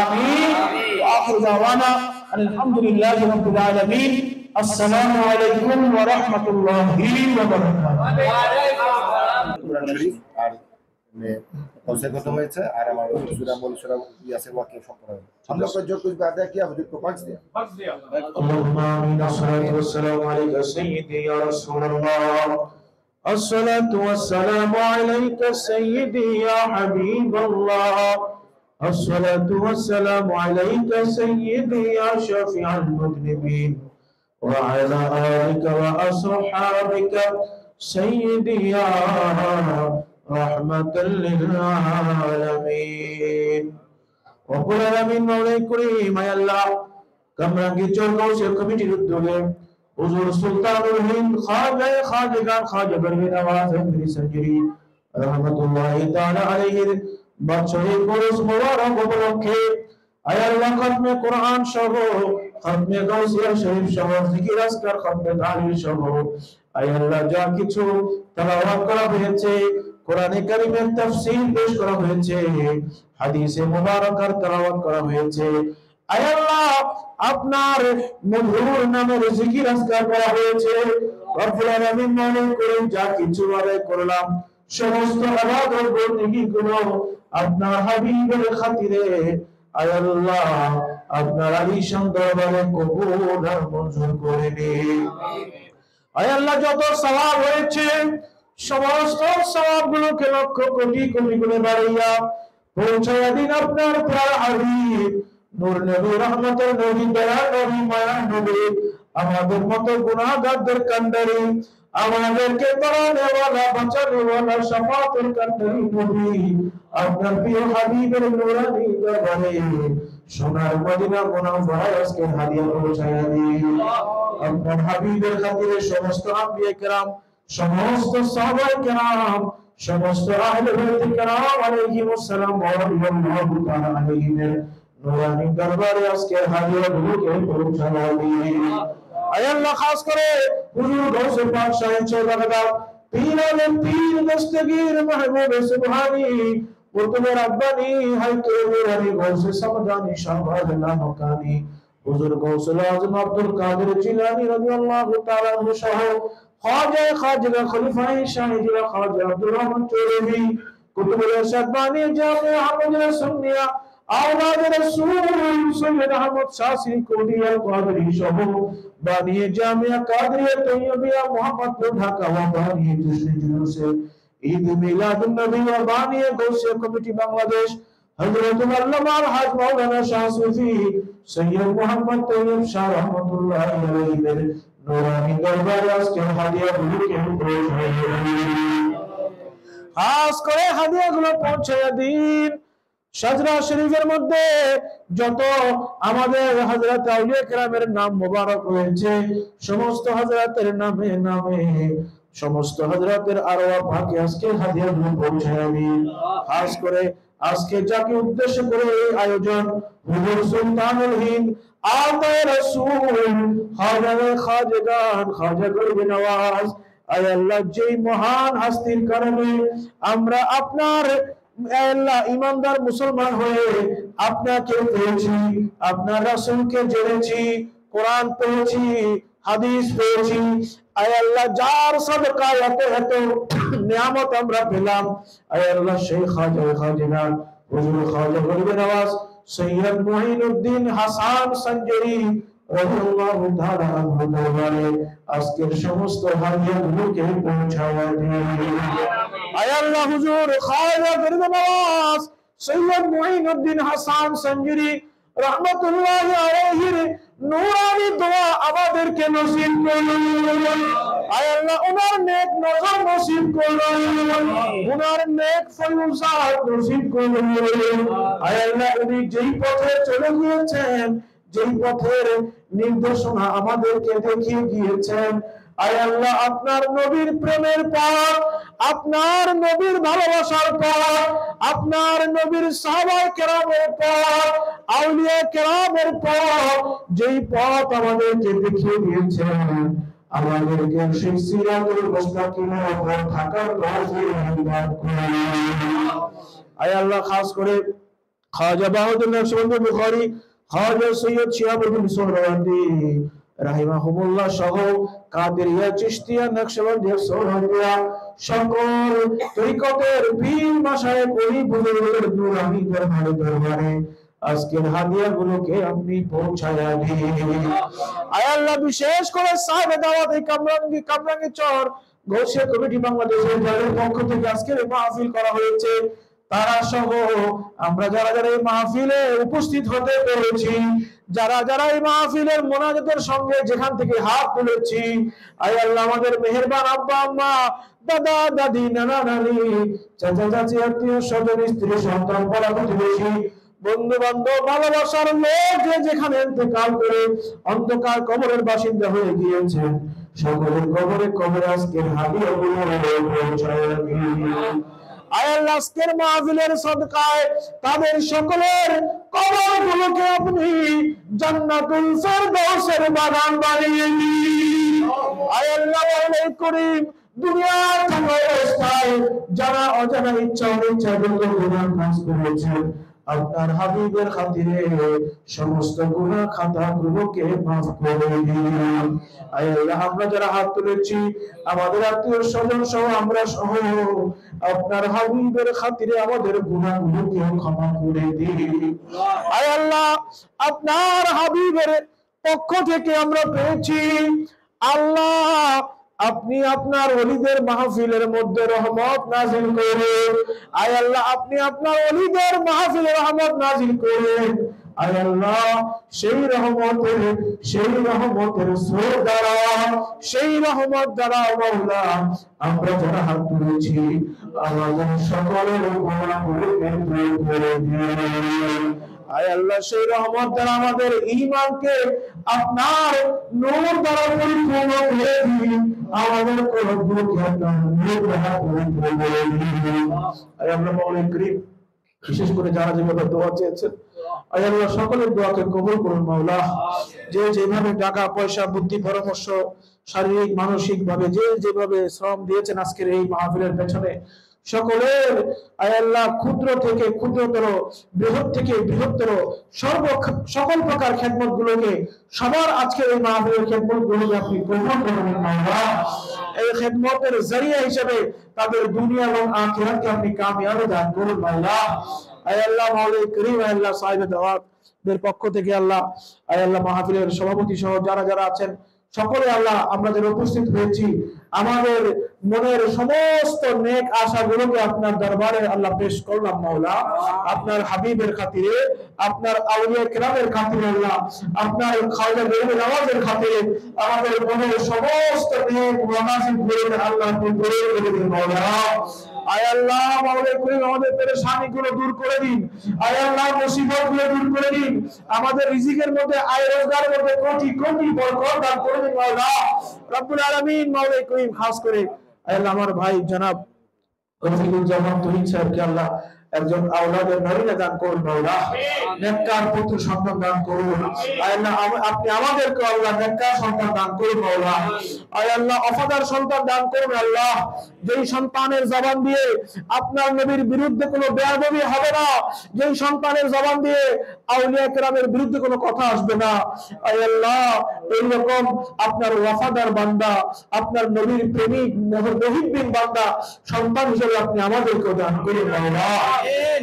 Speaker 1: আমিন। ওয়া আখিরু দাওয়ানা আলহামদুলিল্লাহি রাব্বিল আলামিন। আসসালামু আলাইকুম ওয়া রাহমাতুল্লাহি ওয়া বারাকাতুহু। ওয়া আলাইকুম আসসালাম।
Speaker 2: আর কত হয়েছে আর আমার সূরা বল সূরা ইয়াসিন ওয়াকিয়া সব পড়া हम लोग को जो कुछ बात है किया हुजूर को बख्श दिया।
Speaker 1: अल्लाहुम्मा आमीन। अस्सलातु वस्सलामु अलैका सय्यिदी या रसूलल्लाह। अस्सलातु वस्सलामु अलैका सय्यिदी या हबीबल्लाह। अस्सलातु वस्सलामु अलैका सय्यिदी या शफीअल मुज़निबीन व अला आलिका व असहाबिका सय्यिदी या रहमतल लिल आलमीन। রব্বুল আলামিন মাওলাই করিম, আয় আল্লাহ, কামরাঙ্গী চরগাঁও কমিটির উদ্যোগে হুজুর সুলতানুল হিন্দ খাজা পারভীন নওয়াজ সাজরি রাহমাতুল্লাহি তাআলা আলাইহির বাৎসরিক উরুস মুবারক উপলক্ষে আয় আল্লাহ খাতমে কোরআন সহ, খাতমে গাউসিয়া শরীফ সহ, জিকির আজকার, খাতমে তাহলিল সহ আয় আল্লাহ যা কিছু তেলাওয়াত করা হয়েছে, কোরআনে কারীমের তাফসীর পেশ করা হয়েছে, হাদিসে মুবারাকার তেলাওয়াত করা হয়েছে, আয় আল্লাহ আপনার মধুর নামের জিকির আজকার করা হয়েছে, রব্বুল আলামিন মনে করেন যা কিছু আদায় করলাম, সমস্ত ইবাদত বন্দেগী গুলো আপনার হাবিবের খাতিরে আয় আল্লাহ আপনার আলিশান দরবারে কবুল আর মঞ্জুর করে নিন। আয় আল্লাহ যত সওয়াব হয়েছে সমস্ত সওয়াবগুলোকে লক্ষ কোটি কোটি গুণে বাড়াইয়া পৌঁছায়া দিন আপনার প্রিয় হাবিব নূর নবী রহমতের নবী, দয়ার নবী, মায়ার নবী, আমাদের মতো গুনাহগারদের কান্ডারি, আমাদেরকে তাড়ানেওয়ালা, বাঁচানেওয়ালা, শাফাতের কান্ডারি নবী আপনার প্রিয় হাবিবের নূরানি দরবারে সোনার মদিনা মুনাওয়ারায় আজকে হাদিয়া পৌঁছায়া দিন। আপনার হাবিবের খাতিরে সমস্ত আম্বিয়া কেরাম, সমস্ত সাহাবায়ে কেরাম, সমস্ত আহলে বাইত কেরাম আলাইহিমুস সালাম ওয়া রাহমাতুল্লাহি তাআলা আলাইহিমের নূরানি দরবারে আজকে হাদিয়াগুলোকে পৌঁছানো দিন। আয় আল্লাহ খাস করে হুজুর গাউসে পাক শাহে চৌবাগদা পীর আলম পীর দস্তগীর মাহবুব সুবহানী কুতুবে রাব্বানী হাইকে নূরানি গাউসে সমদানি শাহবাজ লামকানি হুজুর গাউসুল আজম আব্দুল কাদের জিলানী রাদিয়াল্লাহু তাআলা আনহু সহ খাজা খলিফায়ে শাহিদুল খাজা আব্দুর রহমান চৌধুরী কুতুবুল ইরশাদ বানী জামে আহমদ সুন্নিয়া আওলাদ রাসূল সৈয়দ আহমদ শাসি কোডিয়াল কাদরি সহ বানিয়ে জামিয়া কাদরিয়া তৈয়বিয়া মোহাম্মদপুর ঢাকা ওয়া বানিয়ে জশ্নে জুলুসে ঈদ মিলাদুন নবী ওয়া বানিয়ে গাউসিয়া কমিটি বাংলাদেশ হযরত আল্লামা আলহাজ মাওলানা শাহ সুফি সৈয়দ মোহাম্মদ তৈয়ব শাহ রহমাতুল্লাহি আলাইহির নূরানি দরবারে আজকে হাদিয়াগুলোকে পৌঁছায় দিন। খাস করে হাদিয়াগুলো পৌঁছায় দিন। সাজরা শরীফের মধ্যে যত আমাদের হযরত আউলিয়া কেরামের নাম মোবারক রয়েছে, সমস্ত হযরতের নামে নামে সমস্ত হযরতের আরওয়াহ পাকে আজকে হাদিয়াগুলো পৌঁছায় দিন। খাস করে আজকে যাকে উদ্দেশ্য করে এই আয়োজন, হুজুর সুলতানুল হিন্দ আতায়ে রাসূল খাজা গরিব নওয়াজ, আয় আল্লাহ যেই মহান হাস্তির কারণে আমরা আপনার আল্লাহ ইমানদার মুসলমান হয়ে আপনাকে পেয়েছি, আপনার রাসূলকে জেনেছি, কোরআন পড়েছি, হাদিস পড়েছি, আয় আল্লাহ যার সাদকায় এত এত নিয়ামত আমরা পেলাম, আয় আল্লাহ সেই খাজা খাজিনা হুজুর খাজা গরিব নওয়াজ সৈয়দ মুঈনুদ্দিন হাসান সঞ্জরি রাদিয়াল্লাহু তাআলা আনহু দরবারে আজকের সমস্ত হাদিয়াগুলোকে পৌঁছায়া দিন। আয় আল্লাহ হুজুর খাজা গরিব নওয়াজ সৈয়দ মুঈনুদ্দিন হাসান সঞ্জরি রহমতুল্লাহি আলাইহির নূরানি দোয়া আমাদেরকে নসিব করুন। আয় আল্লাহ ওনার নেক নজর নসিব করুন, ওনার নেক ফয়সাল নসিব করুন। আয় আল্লাহ উনি যেই পথে চলে গিয়েছেন, যেই পথের নির্দেশনা আমাদেরকে দেখিয়ে গিয়েছেন, আয় আল্লাহ আপনার নবীর প্রেমের পথ, আপনার নবীর ভালোবাসার পথ, আপনার নবীর সাহাবায়ে কেরামের পথ, আউলিয়া কেরামের পথ, যেই পথ আমাদেরকে দেখিয়ে দিয়েছেন, আমাদেরকে সেই সিরাতুল মুস্তাকিমের উপর থাকার তৌফিক দান করুন। আয় আল্লাহ খাস করে খাজা বাহাদুর নকশবন্দি বুখারী, খাজা সৈয়দ শিহাবুদ্দিন সোহরাওয়ার্দী রাহিমাহুমুল্লাহ সহ কাদেরিয়া, চিশতিয়া, নকশবন্দিয়া, সোহরাওয়ার্দিয়া সকল তরিকতের পীর মাশায়েখ ওলি বুজুর্গদের নূরানি দরবারে আজকের হাদিয়াগুলোকে আপনি পৌঁছায়া দিন। আয় আল্লাহ বিশেষ করে সাহেব দাওয়াত এই কামরাঙ্গী চর গৌসিয়া কমিটি বাংলাদেশের দলের পক্ষ থেকে আজকের এই মাহফিল করা হয়েছে, তারা সহ আমরা যারা যারা এই মাহফিলে উপস্থিত হতে পেরেছি, যারা যারা এই মাহফিলের মোনাজাতের সঙ্গে যেখান থেকে হাত তুলেছি, আয় আল্লাহ আমাদের মেহেরবান আব্বা আম্মা, দাদা দাদি, নানা নানি, চাচা চাচি, আত্মীয় স্বজন, স্ত্রী সন্তান, পাড়া প্রতিবেশী, বন্ধু বান্ধব, ভালোবাসার লোক যে যেখানে ইন্তেকাল করে অন্ধকার কবরের বাসিন্দা হয়ে গিয়েছেন, সকলের কবরে আজকের হাদিয়াগুলো পৌঁছায় দিন। আয় আল্লাহ আজকের মাহফিলের সদকায় তাদের সকলের কবরগুলোকে আপনি জান্নাতুল ফেরদৌসের বাগান বানিয়ে দিন। আয় আল্লাহ ওয়ালাইকুম করিম দুনিয়ার থাকা অবস্থায় যারা অজানা ইচ্ছা অনিচ্ছা যত গুনাহ কাজ করেছেন, আপনার হাবিবের খাতিরে সমস্ত গুনাহ খাতাগুলোকে মাফ করে দিন। আয় আল্লাহ আমরা যারা হাত তুলেছি, আমাদের আত্মীয় স্বজন সহ আমরা সহ আপনার হাবিবের খাতিরে আমাদের গুনাহগুলোকে ক্ষমা করে দিন। আয় আল্লাহ আপনার হাবিবের পক্ষ থেকে আমরা পেয়েছি, আল্লাহ আপনি আপনার ওলিদের মাহফিলের মধ্যে রহমত নাজিল করেন। আয় আল্লাহ আপনি আপনার ওলিদের মাহফিলে রহমত নাজিল করেন। আয় আল্লাহ সেই রহমতের স্রোত দ্বারা, সেই রহমত দ্বারা মাওলা আমরা যারা হাত তুলেছি আমাদের সকলের গুনাহগুলোকে দূর করে দিন। আয় আল্লাহ সেই রহমত দ্বারা আমাদের ঈমানকে আপনার নূর দ্বারা পরিপূর্ণ করে দিন, আমাদের কলবগুলোকে আপনার নূর দ্বারা পরিপূর্ণ করে দিন। আয় আল্লাহ মাওলা করিম বিশেষ করে যারা যেভাবে দোয়া চেয়েছেন, আয় আল্লাহ সকলের দোয়াকে কবুল করুন মাওলা। যে যেভাবে টাকা পয়সা বুদ্ধি পরামর্শ শারীরিক মানসিক ভাবে যে যেভাবে শ্রম দিয়েছেন আজকের এই মাহফিলের পেছনে, সকলের আয় আল্লাহ ক্ষুদ্র থেকে ক্ষুদ্রতর, বৃহৎ থেকে বৃহত্তর সকল প্রকার খেদমত গুলোকে, সবার আজকের এই মাহফিলের খেদমত গুলোকে আপনি কবুল করুন মাওলা। এই খেদমতের জরিয়া হিসেবে তাদের দুনিয়া এবং আখিরাতকে আপনি কামিয়াবি দান করুন মাওলা। আয় আল্লাহ মাওলা করিম, আয় আল্লাহ সাহেব দাওয়াতদের পক্ষ থেকে আল্লাহ, আয় আল্লাহ মাহফিলের সভাপতি সহ যারা যারা আছেন সকলে আল্লাহ আমরা যারা উপস্থিত হয়েছি, আমাদের মনের সমস্ত নেক আশাগুলোকে আপনার দরবারে আল্লাহ পেশ করলাম মাওলা। আপনার হাবিবের খাতিরে, আপনার আউলিয়া কেরামের খাতিরে আল্লাহ, আপনার খাওয়া বেরবে নামাজের খাতিরে আমাদের মনের সমস্ত নেক ওয়াজিবগুলোকে আল্লাহ আপনি পূরণ করে দিন মাওলা। আয় আল্লাহ মাওলা করিম আমাদের পেরেশানিগুলো দূর করে দিন। আয় আল্লাহ মুসিবতগুলো দূর করে দিন। আমাদের রিজিকের মধ্যে, আয় রোজগারের মধ্যে কোটি কোটি বরকত দান করে দিন মাওলা রব্বুল আলামিন। মাওলা করিম খাস করে আয় আল্লাহ আমার ভাই জনাব রফিকুজ্জামান তুহিন সাহেবকে আল্লাহ একজন আওলাদের নরিনা দান করুন মাওলা, নেককার পুত্র সন্তান দান করুন। আয় আল্লাহ আপনি আমাদেরকে আল্লাহ নেককার সন্তান দান করুন মাওলা। আয় আল্লাহ ওয়াফাদার সন্তান দান করুন আল্লাহ। যেই সন্তানের জবান দিয়ে আপনার নবীর বিরুদ্ধে কোনো বেয়াদবি হবে না, যেই সন্তানের জবান দিয়ে আউলিয়া কেরামের বিরুদ্ধে কোনো কথা আসবে না। আয় আল্লাহ, এইরকম আপনার ওয়াফাদার বান্দা, আপনার নবীর প্রেমিক মুহিব্বিন বান্দা সন্তান হিসেবে আপনি আমাদেরকে দান করুন মাওলা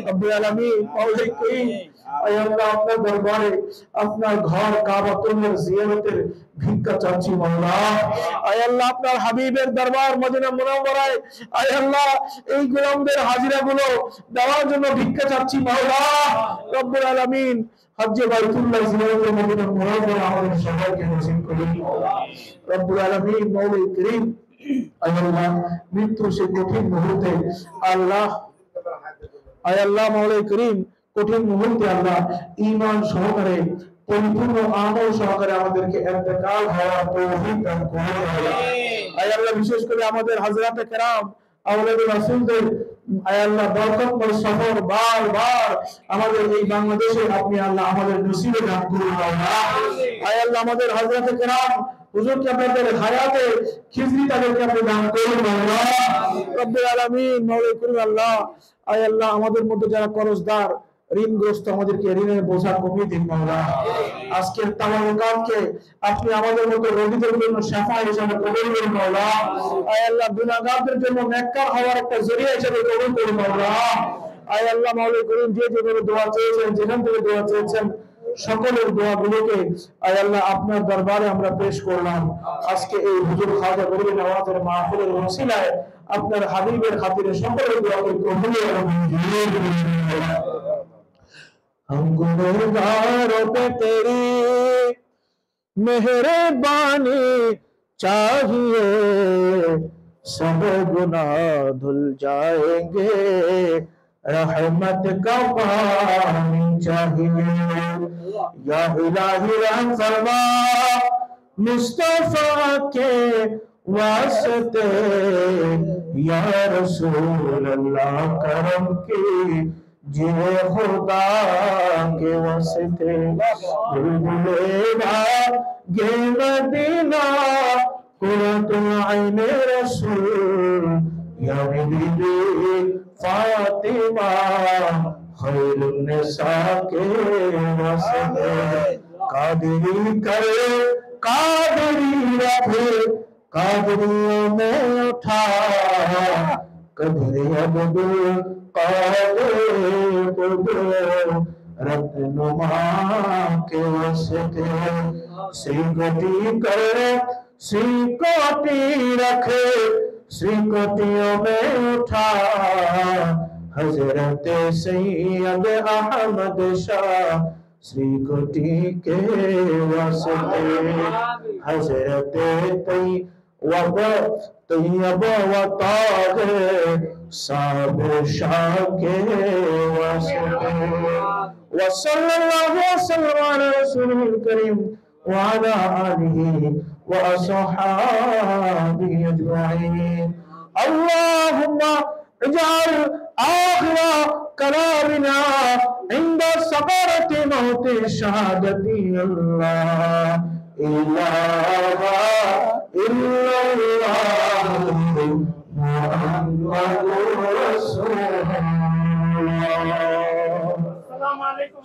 Speaker 1: রব্বুল আলামিন। মাওলাই করিম, আয় আল্লাহ, আপনার দরবারে আপনার ঘর কাবাতুল্লাহ জিয়ারতের ভিক্ষা চাচ্ছি মাওলা। আয় আল্লাহ, আপনার হাবিবের দরবার মদিনা মুনাওয়ারায় আয় আল্লাহ এই গোলামদের হাজিরাগুলো দেওয়ার জন্য ভিক্ষা চাচ্ছি মাওলা রব্বুল আলামিন। হজ্জে বাইতুল্লাহ জিয়ারতের মদিনা মুনাওয়ারা আমাদের সবাইকে নসিব করুন রব্বুল আলামিন। মাওলাই করিম, আয় আল্লাহ, মৃত্যু সে কঠিন মুহূর্তে আল্লাহ, আয় আল্লাহ, মাওলাই করিম, কঠিন মুহূর্তে আল্লাহ ঈমান সহকারে পরিপূর্ণ আমল সহকারে আমাদেরকে ইন্তেকাল হওয়ার তৌফিক দান করুন আয় আল্লাহ। বিশেষ করে আমাদের হযরতে কেরাম আওলাদে রাসূলদের আয় আল্লাহ বরকতময় সফর বারবার আমাদের এই বাংলাদেশে আপনি আল্লাহ আমাদের নসিবে দান করুন আল্লাহ। আয় আল্লাহ, আমাদের হযরতে কেরাম হুজুরকে আপনাদের হায়াতে খিজরি তাদেরকে আপনি দান করুন আল্লাহ রব্বুল আলামিন। মাওলাই করিম আল্লাহ, আয় আল্লাহ, আমাদের মধ্যে যারা করজদার ঋণগ্রস্ত আমাদেরকে ঋণের বোঝা কমিয়ে দিন মাওলা। আজকের তামাম কামকে আপনি আমাদের মতো রোগীদের জন্য শাফা হিসেবে কবুল করুন মাওলা। আয় আল্লাহ, গুনাহগারদের জন্য নেককার হওয়ার একটা জরিয়া হিসেবে কবুল করুন মাওলা। আয় আল্লাহ, মাওলাই করিম, যে যেভাবে দোয়া চেয়েছেন, যেখান থেকে দোয়া চেয়েছেন সকলের দোয়াগুলোকে আয় আল্লাহ আপনার দরবারে আমরা পেশ করলাম। আজকে এই হুজুর খাজা গরিব নওয়াজের মাহফিলের ওসিলায় আপনার হাবিবের খাতিরে সকলের দোয়াকে কবুল করুন। हम गुनहगारों पे तेरी मेहरबानी चाहिए, सब गुनाह धुल जाएंगे, रहमत का पानी चाहिए। या इलाही रहम फरमा मुस्तफा के वास्ते, या रसूल अल्लाह करम की जे खुदा के वास्ते। बुलबुले भागे मदीना कुर्रत ऐन रसूल, या बीबी फातिमा खैरुन निसा के वास्ते। कादरी करे कादरी रखे कादरियों में उठा, कदरे अब्दुल रत्नुमा के वास्ते। श्रीकोटि करे श्रीकोटि रखे श्रीकोटियों में उठा, हजरत सैयद अहमद शाह श्रीकोटि के वास्ते। हजरत तैयब व ताहिर साब शाह के वास्ते। वसल्लल्लाहु वसल्लम अला रसूलिल करीम व अला आलिहि व अस्हाबिहि अजमाइन। अल्लाहुम्मा इजअल आखिर कलामिना इंदा सकरति मौति शहादती अल्लाह इलाहा इल्लल्लाह मुहम्मदुर रसूलुल्लाह। अस्सलामु अलैकुम।